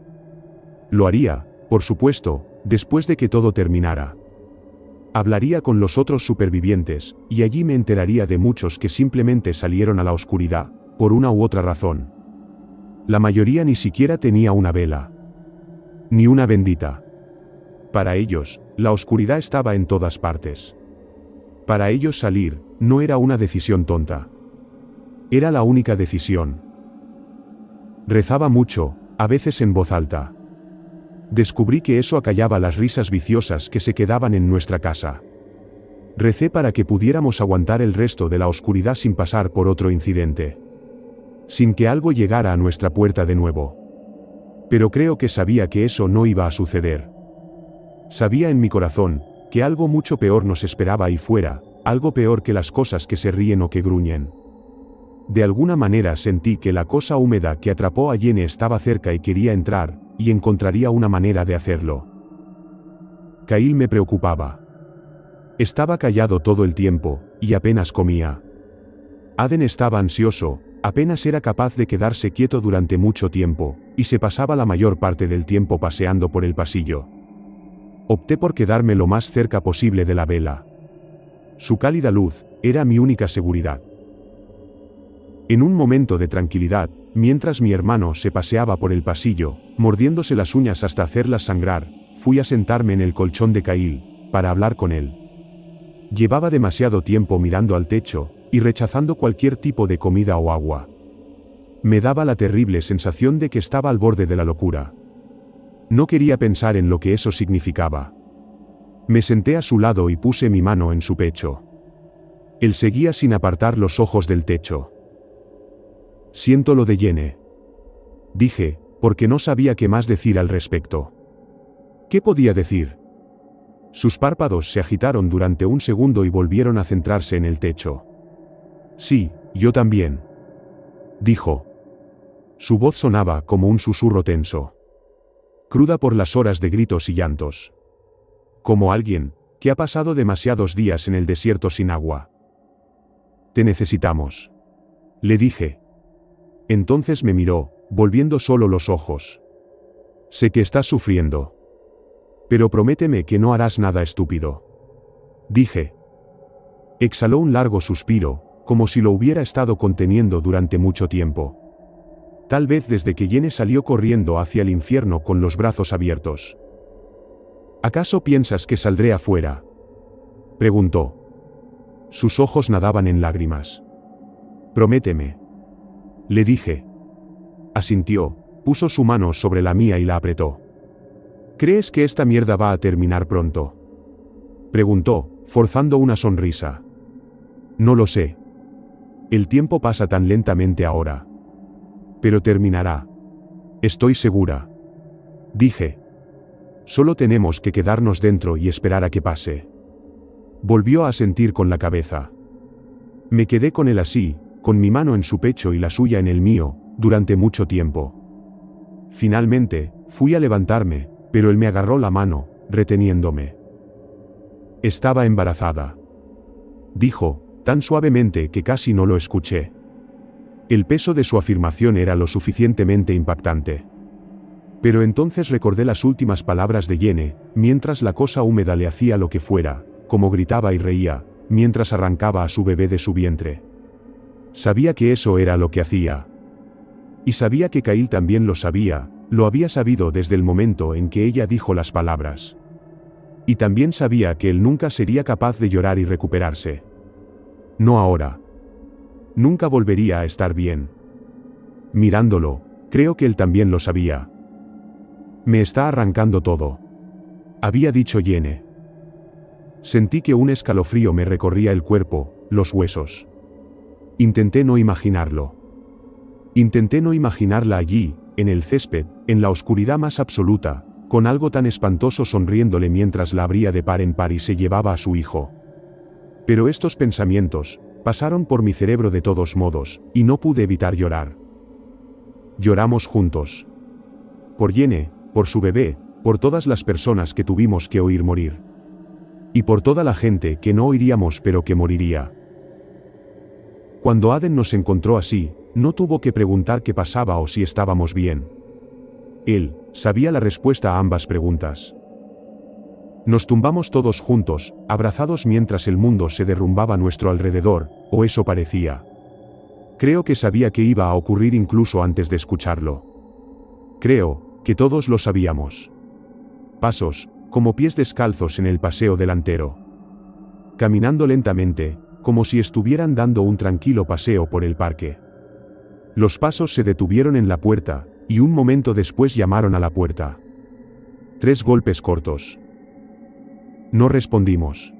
Lo haría, por supuesto, después de que todo terminara. Hablaría con los otros supervivientes, y allí me enteraría de muchos que simplemente salieron a la oscuridad, por una u otra razón. La mayoría ni siquiera tenía una vela. Ni una bendita. Para ellos, la oscuridad estaba en todas partes. Para ellos salir, no era una decisión tonta. Era la única decisión. Rezaba mucho, a veces en voz alta. Descubrí que eso acallaba las risas viciosas que se quedaban en nuestra casa. Recé para que pudiéramos aguantar el resto de la oscuridad sin pasar por otro incidente. Sin que algo llegara a nuestra puerta de nuevo. Pero creo que sabía que eso no iba a suceder. Sabía en mi corazón, que algo mucho peor nos esperaba ahí fuera, algo peor que las cosas que se ríen o que gruñen. De alguna manera sentí que la cosa húmeda que atrapó a Jenny estaba cerca y quería entrar, y encontraría una manera de hacerlo. Kyle me preocupaba. Estaba callado todo el tiempo, y apenas comía. Aden estaba ansioso, apenas era capaz de quedarse quieto durante mucho tiempo, y se pasaba la mayor parte del tiempo paseando por el pasillo. Opté por quedarme lo más cerca posible de la vela. Su cálida luz era mi única seguridad. En un momento de tranquilidad, mientras mi hermano se paseaba por el pasillo, mordiéndose las uñas hasta hacerlas sangrar, fui a sentarme en el colchón de Kyle, para hablar con él. Llevaba demasiado tiempo mirando al techo, y rechazando cualquier tipo de comida o agua. Me daba la terrible sensación de que estaba al borde de la locura. No quería pensar en lo que eso significaba. Me senté a su lado y puse mi mano en su pecho. Él seguía sin apartar los ojos del techo. Siento lo de Jenny. Dije, porque no sabía qué más decir al respecto. ¿Qué podía decir? Sus párpados se agitaron durante un segundo y volvieron a centrarse en el techo. Sí, yo también. Dijo. Su voz sonaba como un susurro tenso. Cruda por las horas de gritos y llantos. Como alguien que ha pasado demasiados días en el desierto sin agua. Te necesitamos. Le dije. Entonces me miró, volviendo solo los ojos. Sé que estás sufriendo. Pero prométeme que no harás nada estúpido. Dije. Exhaló un largo suspiro, como si lo hubiera estado conteniendo durante mucho tiempo. Tal vez desde que Jenny salió corriendo hacia el infierno con los brazos abiertos. ¿Acaso piensas que saldré afuera? Preguntó. Sus ojos nadaban en lágrimas. Prométeme. Le dije. Asintió, puso su mano sobre la mía y la apretó. ¿Crees que esta mierda va a terminar pronto? Preguntó, forzando una sonrisa. No lo sé. El tiempo pasa tan lentamente ahora. Pero terminará. Estoy segura. Dije. Solo tenemos que quedarnos dentro y esperar a que pase. Volvió a asentir con la cabeza. Me quedé con él así, con mi mano en su pecho y la suya en el mío, durante mucho tiempo. Finalmente, fui a levantarme, pero él me agarró la mano, reteniéndome. Estaba embarazada. Dijo, tan suavemente que casi no lo escuché. El peso de su afirmación era lo suficientemente impactante. Pero entonces recordé las últimas palabras de Yene, mientras la cosa húmeda le hacía lo que fuera, como gritaba y reía, mientras arrancaba a su bebé de su vientre. Sabía que eso era lo que hacía. Y sabía que Kyle también lo sabía, lo había sabido desde el momento en que ella dijo las palabras. Y también sabía que él nunca sería capaz de llorar y recuperarse. No ahora. Nunca volvería a estar bien. Mirándolo, creo que él también lo sabía. Me está arrancando todo. Había dicho Yene. Sentí que un escalofrío me recorría el cuerpo, los huesos. Intenté no imaginarlo. Intenté no imaginarla allí, en el césped, en la oscuridad más absoluta, con algo tan espantoso sonriéndole mientras la abría de par en par y se llevaba a su hijo. Pero estos pensamientos pasaron por mi cerebro de todos modos, y no pude evitar llorar. Lloramos juntos. Por Yene, por su bebé, por todas las personas que tuvimos que oír morir. Y por toda la gente que no oiríamos pero que moriría. Cuando Aden nos encontró así, no tuvo que preguntar qué pasaba o si estábamos bien. Él sabía la respuesta a ambas preguntas. Nos tumbamos todos juntos, abrazados mientras el mundo se derrumbaba a nuestro alrededor, o eso parecía. Creo que sabía que iba a ocurrir incluso antes de escucharlo. Creo que todos lo sabíamos. Pasos, como pies descalzos en el paseo delantero. Caminando lentamente, como si estuvieran dando un tranquilo paseo por el parque. Los pasos se detuvieron en la puerta, y un momento después llamaron a la puerta. 3 golpes cortos. No respondimos.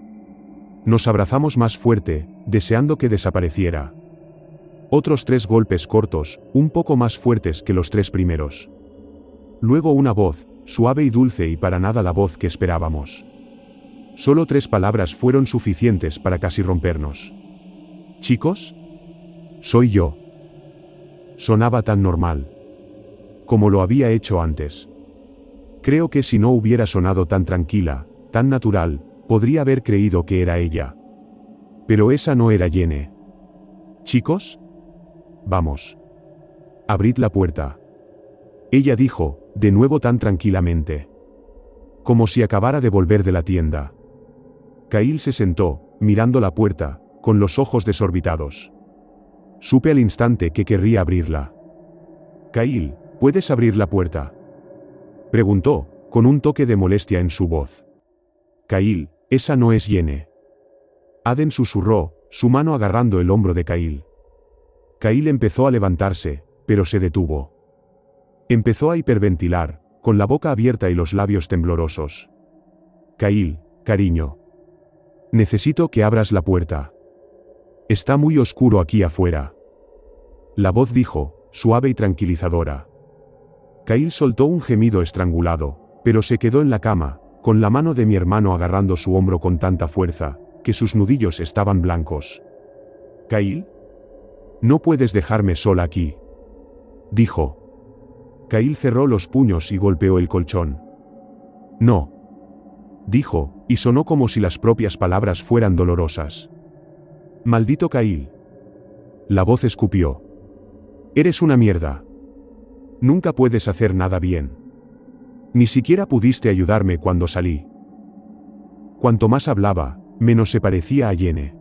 Nos abrazamos más fuerte, deseando que desapareciera. Otros 3 golpes cortos, un poco más fuertes que los 3 primeros. Luego una voz, suave y dulce y para nada la voz que esperábamos. Solo 3 palabras fueron suficientes para casi rompernos. ¿Chicos? Soy yo. Sonaba tan normal. Como lo había hecho antes. Creo que si no hubiera sonado tan tranquila, tan natural, podría haber creído que era ella. Pero esa no era Yene. ¿Chicos? Vamos. Abrid la puerta. Ella dijo, de nuevo tan tranquilamente. Como si acabara de volver de la tienda. Kyle se sentó, mirando la puerta, con los ojos desorbitados. Supe al instante que querría abrirla. Kyle, ¿puedes abrir la puerta? Preguntó, con un toque de molestia en su voz. Kyle, esa no es Yene. Aden susurró, su mano agarrando el hombro de Kyle. Kyle empezó a levantarse, pero se detuvo. Empezó a hiperventilar, con la boca abierta y los labios temblorosos. Kyle, cariño. Necesito que abras la puerta. Está muy oscuro aquí afuera. La voz dijo, suave y tranquilizadora. Kyle soltó un gemido estrangulado, pero se quedó en la cama, con la mano de mi hermano agarrando su hombro con tanta fuerza, que sus nudillos estaban blancos. Kyle. No puedes dejarme sola aquí. Dijo. Kyle cerró los puños y golpeó el colchón. No. Dijo, y sonó como si las propias palabras fueran dolorosas. Maldito Kyle. La voz escupió. Eres una mierda. Nunca puedes hacer nada bien. Ni siquiera pudiste ayudarme cuando salí. Cuanto más hablaba, menos se parecía a Yene.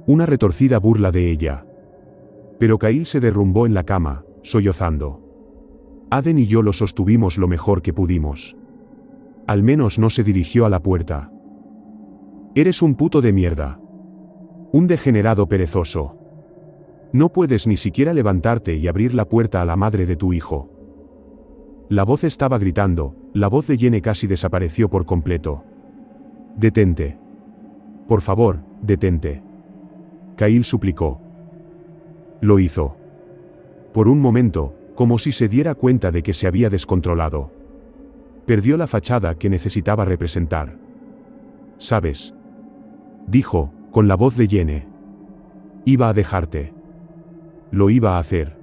Una retorcida burla de ella. Pero Kyle se derrumbó en la cama, sollozando. Aden y yo lo sostuvimos lo mejor que pudimos. Al menos no se dirigió a la puerta. Eres un puto de mierda. Un degenerado perezoso. No puedes ni siquiera levantarte y abrir la puerta a la madre de tu hijo. La voz estaba gritando, la voz de Yene casi desapareció por completo. Detente. Por favor, detente. Kyle suplicó. Lo hizo. Por un momento, como si se diera cuenta de que se había descontrolado. Perdió la fachada que necesitaba representar. ¿Sabes? Dijo, con la voz de Yene. Iba a dejarte. Lo iba a hacer.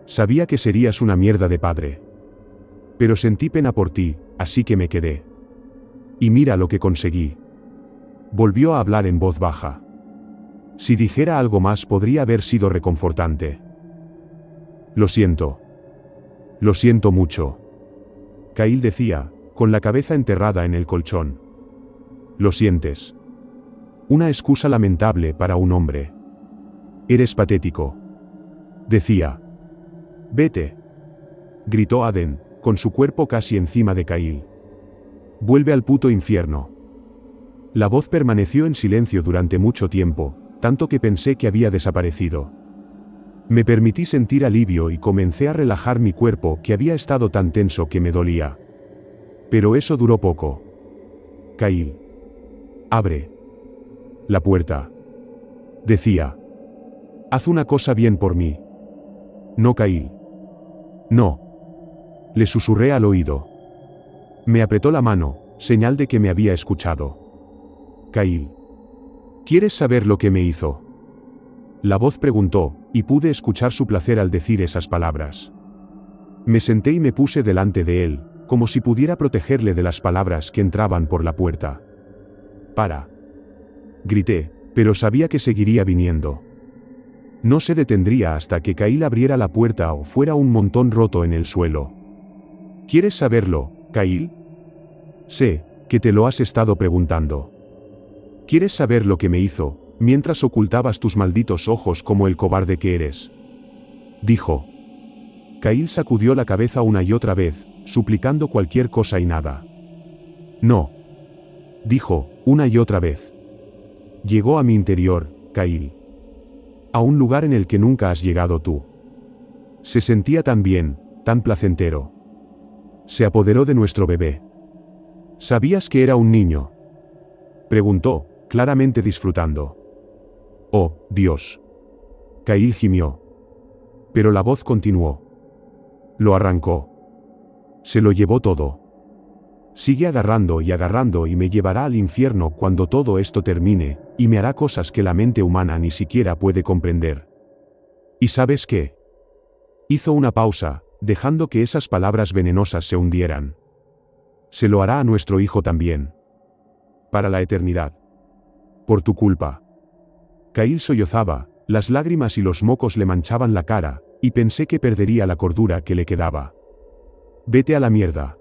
Sabía que serías una mierda de padre. Pero sentí pena por ti, así que me quedé. Y mira lo que conseguí. Volvió a hablar en voz baja. Si dijera algo más podría haber sido reconfortante. Lo siento. Lo siento mucho. Kyle decía, con la cabeza enterrada en el colchón. Lo sientes. Una excusa lamentable para un hombre. Eres patético. Decía. Vete. Gritó Aden, con su cuerpo casi encima de Kyle. Vuelve al puto infierno. La voz permaneció en silencio durante mucho tiempo, tanto que pensé que había desaparecido. Me permití sentir alivio y comencé a relajar mi cuerpo que había estado tan tenso que me dolía. Pero eso duró poco. Kyle. Abre la puerta. Decía. Haz una cosa bien por mí. No, Kyle. No. Le susurré al oído. Me apretó la mano, señal de que me había escuchado. Kyle. ¿Quieres saber lo que me hizo? La voz preguntó, y pude escuchar su placer al decir esas palabras. Me senté y me puse delante de él, como si pudiera protegerle de las palabras que entraban por la puerta. Para. Grité, pero sabía que seguiría viniendo. No se detendría hasta que Kyle abriera la puerta o fuera un montón roto en el suelo. ¿Quieres saberlo, Kyle? Sé que te lo has estado preguntando. ¿Quieres saber lo que me hizo, mientras ocultabas tus malditos ojos como el cobarde que eres? Dijo. Kyle sacudió la cabeza una y otra vez, suplicando cualquier cosa y nada. No. Dijo, una y otra vez. Llegó a mi interior, Kyle. A un lugar en el que nunca has llegado tú. Se sentía tan bien, tan placentero. Se apoderó de nuestro bebé. ¿Sabías que era un niño? Preguntó, claramente disfrutando. Oh, Dios. Kyle gimió. Pero la voz continuó. Lo arrancó. Se lo llevó todo. Sigue agarrando y me llevará al infierno cuando todo esto termine, y me hará cosas que la mente humana ni siquiera puede comprender. ¿Y sabes qué? Hizo una pausa, dejando que esas palabras venenosas se hundieran. Se lo hará a nuestro hijo también. Para la eternidad. Por tu culpa. Kyle sollozaba, las lágrimas y los mocos le manchaban la cara, y pensé que perdería la cordura que le quedaba. Vete a la mierda.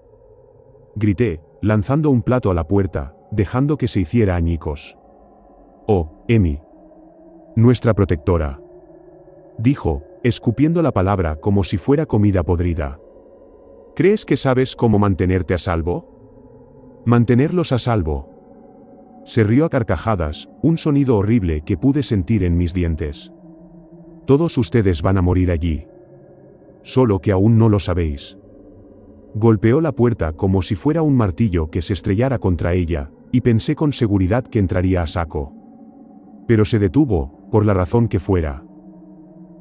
Grité, lanzando un plato a la puerta, dejando que se hiciera añicos. Oh, Emi. Nuestra protectora. Dijo, escupiendo la palabra como si fuera comida podrida. ¿Crees que sabes cómo mantenerte a salvo? Mantenerlos a salvo. Se rió a carcajadas, un sonido horrible que pude sentir en mis dientes. Todos ustedes van a morir allí. Solo que aún no lo sabéis. Golpeó la puerta como si fuera un martillo que se estrellara contra ella, y pensé con seguridad que entraría a saco. Pero se detuvo, por la razón que fuera.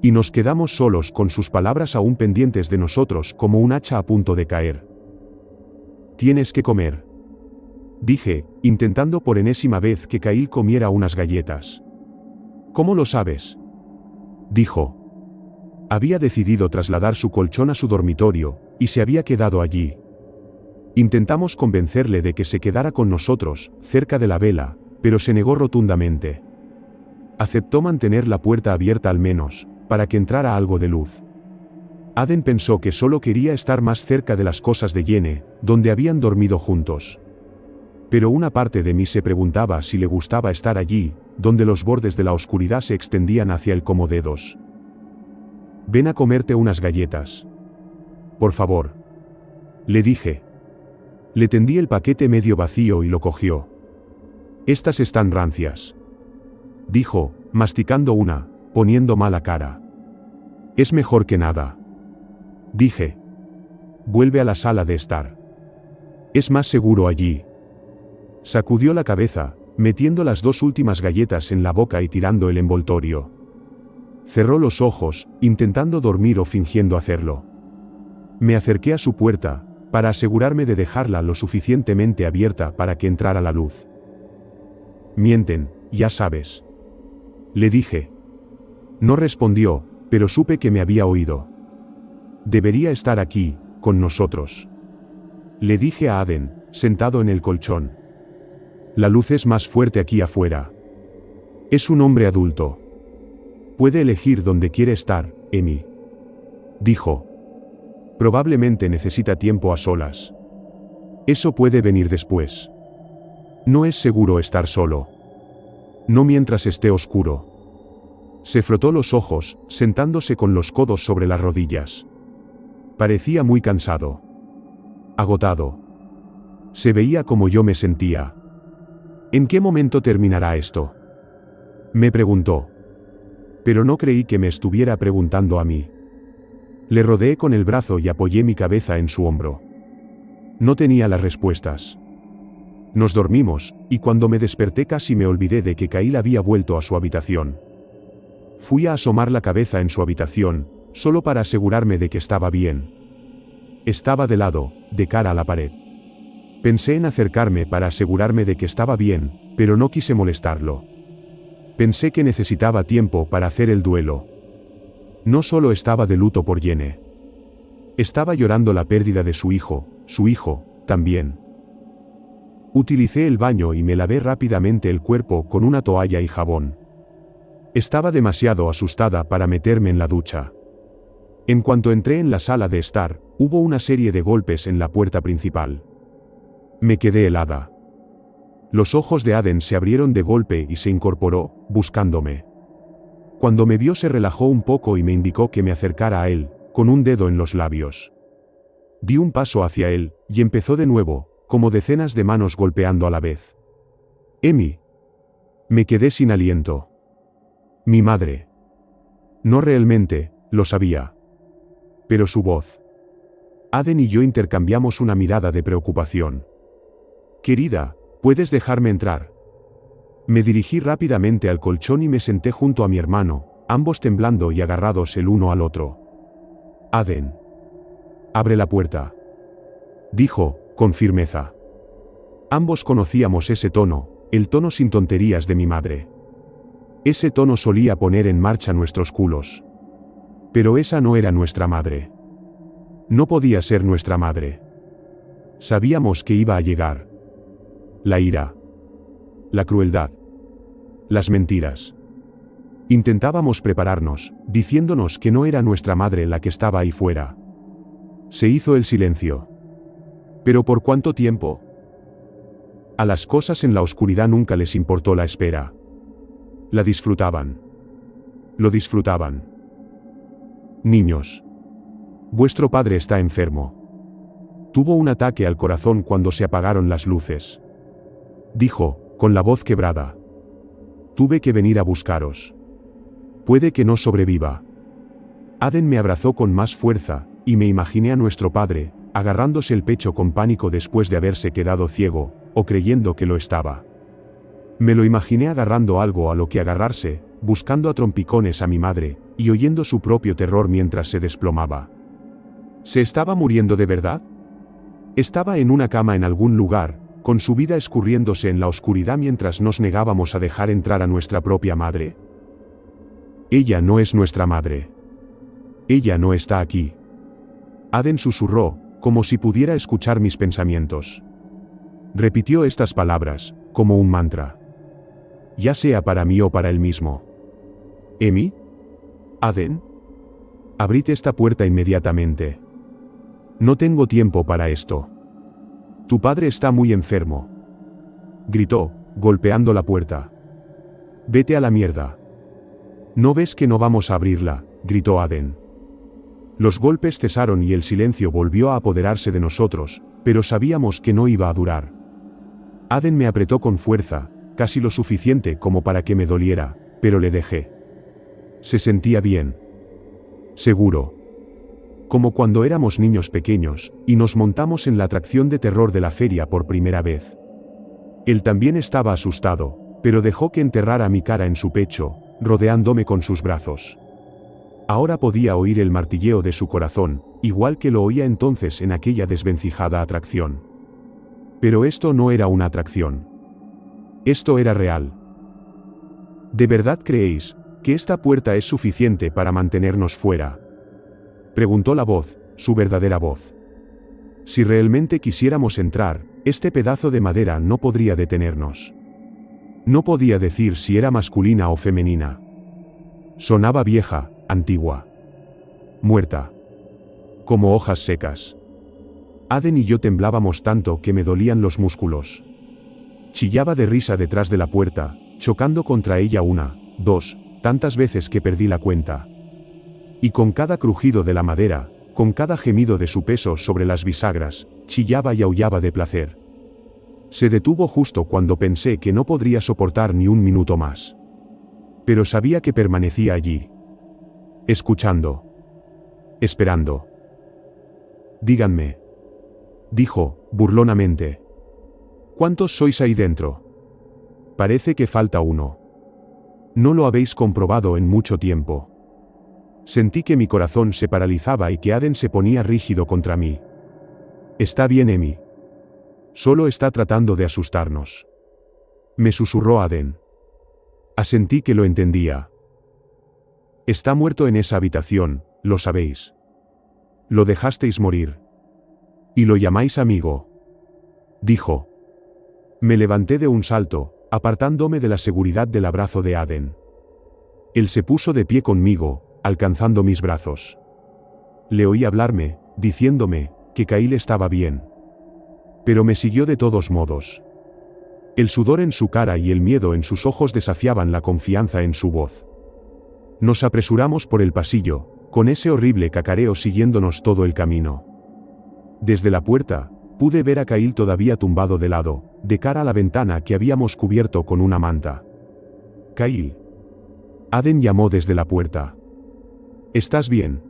Y nos quedamos solos con sus palabras aún pendientes de nosotros como un hacha a punto de caer. Tienes que comer. Dije, intentando por enésima vez que Kyle comiera unas galletas. ¿Cómo lo sabes? Dijo. Había decidido trasladar su colchón a su dormitorio, y se había quedado allí. Intentamos convencerle de que se quedara con nosotros, cerca de la vela, pero se negó rotundamente. Aceptó mantener la puerta abierta al menos, para que entrara algo de luz. Aden pensó que solo quería estar más cerca de las cosas de Yene, donde habían dormido juntos. Pero una parte de mí se preguntaba si le gustaba estar allí, donde los bordes de la oscuridad se extendían hacia él como dedos. Ven a comerte unas galletas. Por favor. Le dije. Le tendí el paquete medio vacío y lo cogió. Estas están rancias. Dijo, masticando una, poniendo mala cara. Es mejor que nada. Dije. Vuelve a la sala de estar. Es más seguro allí. Sacudió la cabeza, metiendo las dos últimas galletas en la boca y tirando el envoltorio. Cerró los ojos, intentando dormir o fingiendo hacerlo. Me acerqué a su puerta, para asegurarme de dejarla lo suficientemente abierta para que entrara la luz. Mienten, ya sabes. Le dije. No respondió, pero supe que me había oído. Debería estar aquí, con nosotros. Le dije a Aden, sentado en el colchón. La luz es más fuerte aquí afuera. Es un hombre adulto. Puede elegir dónde quiere estar, Emi. Dijo. Probablemente necesita tiempo a solas. Eso puede venir después. No es seguro estar solo. No mientras esté oscuro. Se frotó los ojos, sentándose con los codos sobre las rodillas. Parecía muy cansado. Agotado. Se veía como yo me sentía. ¿En qué momento terminará esto? Me preguntó. Pero no creí que me estuviera preguntando a mí. Le rodeé con el brazo y apoyé mi cabeza en su hombro. No tenía las respuestas. Nos dormimos, y cuando me desperté casi me olvidé de que Khalil había vuelto a su habitación. Fui a asomar la cabeza en su habitación, solo para asegurarme de que estaba bien. Estaba de lado, de cara a la pared. Pensé en acercarme para asegurarme de que estaba bien, pero no quise molestarlo. Pensé que necesitaba tiempo para hacer el duelo. No solo estaba de luto por Yene. Estaba llorando la pérdida de su hijo también. Utilicé el baño y me lavé rápidamente el cuerpo con una toalla y jabón. Estaba demasiado asustada para meterme en la ducha. En cuanto entré en la sala de estar, hubo una serie de golpes en la puerta principal. Me quedé helada. Los ojos de Aden se abrieron de golpe y se incorporó, buscándome. Cuando me vio se relajó un poco y me indicó que me acercara a él, con un dedo en los labios. Di un paso hacia él, y empezó de nuevo, como decenas de manos golpeando a la vez. Emi. Me quedé sin aliento. Mi madre. No realmente, lo sabía. Pero su voz. Aden y yo intercambiamos una mirada de preocupación. Querida, ¿puedes dejarme entrar? Me dirigí rápidamente al colchón y me senté junto a mi hermano, ambos temblando y agarrados el uno al otro. Aden. Abre la puerta. Dijo, con firmeza. Ambos conocíamos ese tono, el tono sin tonterías de mi madre. Ese tono solía poner en marcha nuestros culos. Pero esa no era nuestra madre. No podía ser nuestra madre. Sabíamos que iba a llegar. La ira. La crueldad. Las mentiras. Intentábamos prepararnos, diciéndonos que no era nuestra madre la que estaba ahí fuera. Se hizo el silencio. ¿Pero por cuánto tiempo? A las cosas en la oscuridad nunca les importó la espera. La disfrutaban. Lo disfrutaban. Niños. Vuestro padre está enfermo. Tuvo un ataque al corazón cuando se apagaron las luces. Dijo, con la voz quebrada. Tuve que venir a buscaros. Puede que no sobreviva. Aden me abrazó con más fuerza, y me imaginé a nuestro padre, agarrándose el pecho con pánico después de haberse quedado ciego, o creyendo que lo estaba. Me lo imaginé agarrando algo a lo que agarrarse, buscando a trompicones a mi madre, y oyendo su propio terror mientras se desplomaba. ¿Se estaba muriendo de verdad? Estaba en una cama en algún lugar, con su vida escurriéndose en la oscuridad mientras nos negábamos a dejar entrar a nuestra propia madre. Ella no es nuestra madre. Ella no está aquí. Aden susurró, como si pudiera escuchar mis pensamientos. Repitió estas palabras, como un mantra. Ya sea para mí o para él mismo. ¿Emi? ¿Aden? Abrid esta puerta inmediatamente. No tengo tiempo para esto. Tu padre está muy enfermo. Gritó, golpeando la puerta. Vete a la mierda. ¿No ves que no vamos a abrirla? Gritó Aden. Los golpes cesaron y el silencio volvió a apoderarse de nosotros, pero sabíamos que no iba a durar. Aden me apretó con fuerza, casi lo suficiente como para que me doliera, pero le dejé. Se sentía bien. Seguro. Como cuando éramos niños pequeños, y nos montamos en la atracción de terror de la feria por primera vez. Él también estaba asustado, pero dejó que enterrara mi cara en su pecho, rodeándome con sus brazos. Ahora podía oír el martilleo de su corazón, igual que lo oía entonces en aquella desvencijada atracción. Pero esto no era una atracción. Esto era real. ¿De verdad creéis que esta puerta es suficiente para mantenernos fuera?, preguntó la voz, su verdadera voz. Si realmente quisiéramos entrar, este pedazo de madera no podría detenernos. No podía decir si era masculina o femenina. Sonaba vieja, antigua. Muerta. Como hojas secas. Aden y yo temblábamos tanto que me dolían los músculos. Chillaba de risa detrás de la puerta, chocando contra ella una, dos, tantas veces que perdí la cuenta. Y con cada crujido de la madera, con cada gemido de su peso sobre las bisagras, chillaba y aullaba de placer. Se detuvo justo cuando pensé que no podría soportar ni un minuto más. Pero sabía que permanecía allí. Escuchando. Esperando. Díganme. Dijo, burlonamente. ¿Cuántos sois ahí dentro? Parece que falta uno. No lo habéis comprobado en mucho tiempo. Sentí que mi corazón se paralizaba y que Aden se ponía rígido contra mí. Está bien, Emi. Solo está tratando de asustarnos. Me susurró Aden. Asentí que lo entendía. Está muerto en esa habitación, lo sabéis. Lo dejasteis morir. Y lo llamáis amigo. Dijo. Me levanté de un salto, apartándome de la seguridad del abrazo de Aden. Él se puso de pie conmigo, alcanzando mis brazos. Le oí hablarme, diciéndome que Kyle estaba bien. Pero me siguió de todos modos. El sudor en su cara y el miedo en sus ojos desafiaban la confianza en su voz. Nos apresuramos por el pasillo, con ese horrible cacareo siguiéndonos todo el camino. Desde la puerta, pude ver a Kyle todavía tumbado de lado, de cara a la ventana que habíamos cubierto con una manta. Kyle. Aden llamó desde la puerta. ¿Estás bien?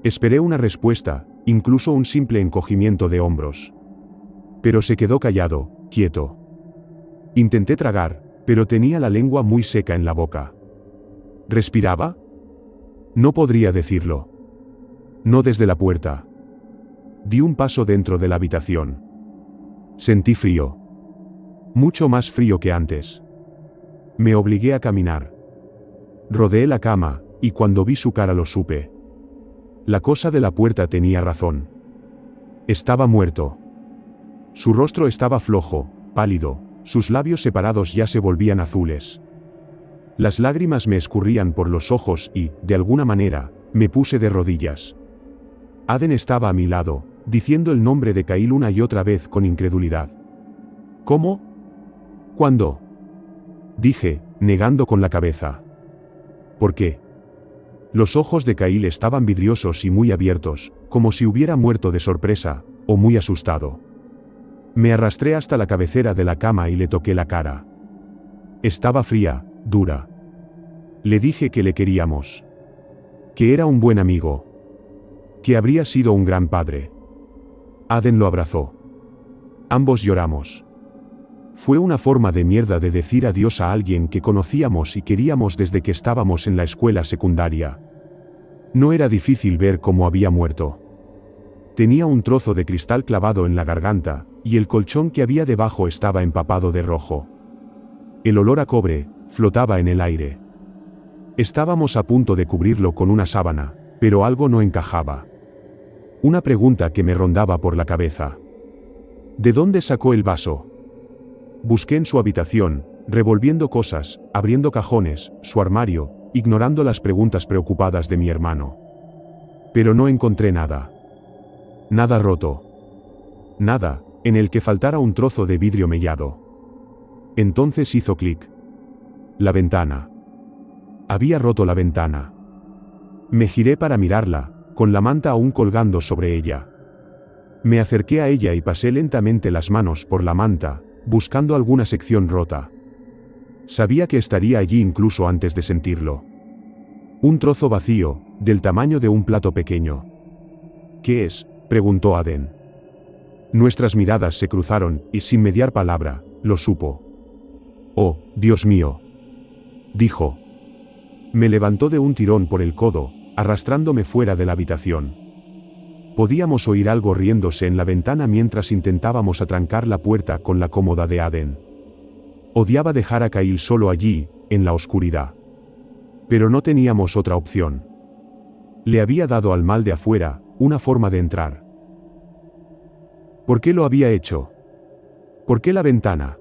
Esperé una respuesta, incluso un simple encogimiento de hombros. Pero se quedó callado, quieto. Intenté tragar, pero tenía la lengua muy seca en la boca. ¿Respiraba? No podría decirlo. No desde la puerta. Di un paso dentro de la habitación. Sentí frío. Mucho más frío que antes. Me obligué a caminar. Rodeé la cama, y cuando vi su cara lo supe. La cosa de la puerta tenía razón. Estaba muerto. Su rostro estaba flojo, pálido, sus labios separados ya se volvían azules. Las lágrimas me escurrían por los ojos y, de alguna manera, me puse de rodillas. Aden estaba a mi lado, diciendo el nombre de Kyle una y otra vez con incredulidad. ¿Cómo? ¿Cuándo? Dije, negando con la cabeza. ¿Por qué? Los ojos de Kyle estaban vidriosos y muy abiertos, como si hubiera muerto de sorpresa, o muy asustado. Me arrastré hasta la cabecera de la cama y le toqué la cara. Estaba fría, dura. Le dije que le queríamos. Que era un buen amigo. Que habría sido un gran padre. Aden lo abrazó. Ambos lloramos. Fue una forma de mierda de decir adiós a alguien que conocíamos y queríamos desde que estábamos en la escuela secundaria. No era difícil ver cómo había muerto. Tenía un trozo de cristal clavado en la garganta, y el colchón que había debajo estaba empapado de rojo. El olor a cobre flotaba en el aire. Estábamos a punto de cubrirlo con una sábana, pero algo no encajaba. Una pregunta que me rondaba por la cabeza. ¿De dónde sacó el vaso? Busqué en su habitación, revolviendo cosas, abriendo cajones, su armario, ignorando las preguntas preocupadas de mi hermano. Pero no encontré nada. Nada roto. Nada, en el que faltara un trozo de vidrio mellado. Entonces hizo clic. La ventana. Había roto la ventana. Me giré para mirarla, con la manta aún colgando sobre ella. Me acerqué a ella y pasé lentamente las manos por la manta, buscando alguna sección rota. Sabía que estaría allí incluso antes de sentirlo. Un trozo vacío, del tamaño de un plato pequeño. ¿Qué es?, preguntó Aden. Nuestras miradas se cruzaron, y sin mediar palabra, lo supo. «Oh, Dios mío», dijo. Me levantó de un tirón por el codo, arrastrándome fuera de la habitación. Podíamos oír algo riéndose en la ventana mientras intentábamos atrancar la puerta con la cómoda de Aden. Odiaba dejar a Kyle solo allí, en la oscuridad. Pero no teníamos otra opción. Le había dado al mal de afuera una forma de entrar. ¿Por qué lo había hecho? ¿Por qué la ventana?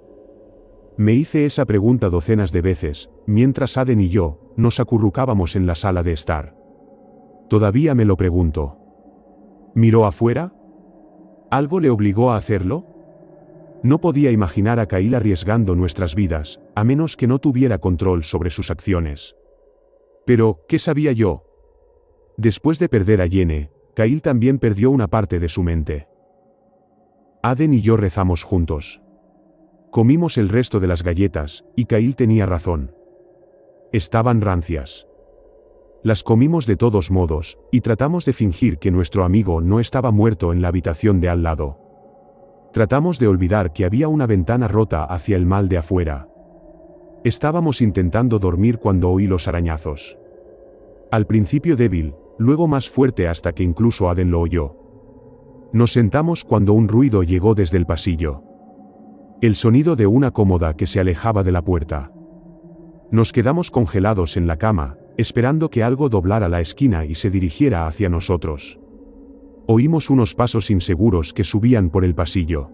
Me hice esa pregunta docenas de veces, mientras Aden y yo nos acurrucábamos en la sala de estar. Todavía me lo pregunto. ¿Miró afuera? ¿Algo le obligó a hacerlo? No podía imaginar a Kyle arriesgando nuestras vidas, a menos que no tuviera control sobre sus acciones. Pero, ¿qué sabía yo? Después de perder a Jenny, Kyle también perdió una parte de su mente. Aden y yo rezamos juntos. Comimos el resto de las galletas, y Kyle tenía razón. Estaban rancias. Las comimos de todos modos, y tratamos de fingir que nuestro amigo no estaba muerto en la habitación de al lado. Tratamos de olvidar que había una ventana rota hacia el mal de afuera. Estábamos intentando dormir cuando oí los arañazos. Al principio débil, luego más fuerte hasta que incluso Aden lo oyó. Nos sentamos cuando un ruido llegó desde el pasillo. El sonido de una cómoda que se alejaba de la puerta. Nos quedamos congelados en la cama, esperando que algo doblara la esquina y se dirigiera hacia nosotros. Oímos unos pasos inseguros que subían por el pasillo.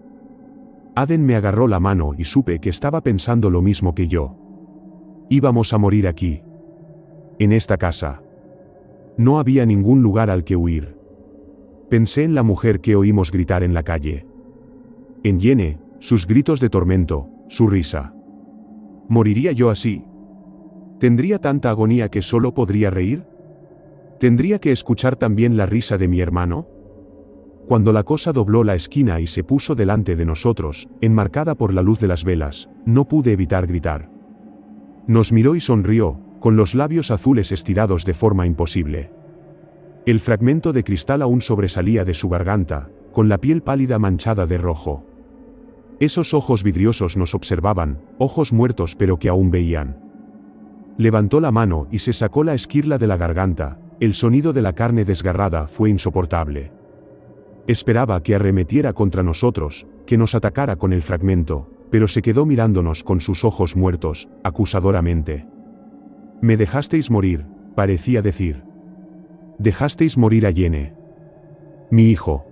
Aden me agarró la mano y supe que estaba pensando lo mismo que yo. Íbamos a morir aquí. En esta casa. No había ningún lugar al que huir. Pensé en la mujer que oímos gritar en la calle. En Jenny, sus gritos de tormento, su risa. ¿Moriría yo así? ¿Tendría tanta agonía que solo podría reír? ¿Tendría que escuchar también la risa de mi hermano? Cuando la cosa dobló la esquina y se puso delante de nosotros, enmarcada por la luz de las velas, no pude evitar gritar. Nos miró y sonrió, con los labios azules estirados de forma imposible. El fragmento de cristal aún sobresalía de su garganta, con la piel pálida manchada de rojo. Esos ojos vidriosos nos observaban, ojos muertos pero que aún veían. Levantó la mano y se sacó la esquirla de la garganta, el sonido de la carne desgarrada fue insoportable. Esperaba que arremetiera contra nosotros, que nos atacara con el fragmento, pero se quedó mirándonos con sus ojos muertos, acusadoramente. «Me dejasteis morir», parecía decir. «Dejasteis morir a Jenny. Mi hijo».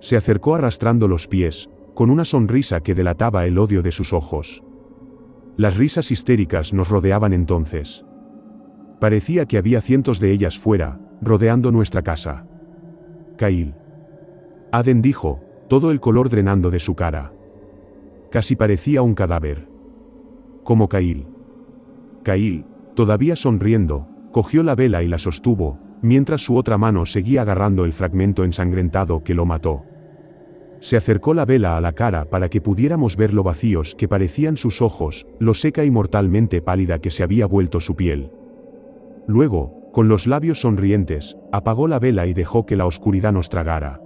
Se acercó arrastrando los pies, con una sonrisa que delataba el odio de sus ojos. Las risas histéricas nos rodeaban entonces. Parecía que había cientos de ellas fuera, rodeando nuestra casa. «Kyle». Aden dijo, todo el color drenando de su cara. Casi parecía un cadáver. Como Kyle. Kyle, todavía sonriendo, cogió la vela y la sostuvo, mientras su otra mano seguía agarrando el fragmento ensangrentado que lo mató. Se acercó la vela a la cara para que pudiéramos ver lo vacíos que parecían sus ojos, lo seca y mortalmente pálida que se había vuelto su piel. Luego, con los labios sonrientes, apagó la vela y dejó que la oscuridad nos tragara.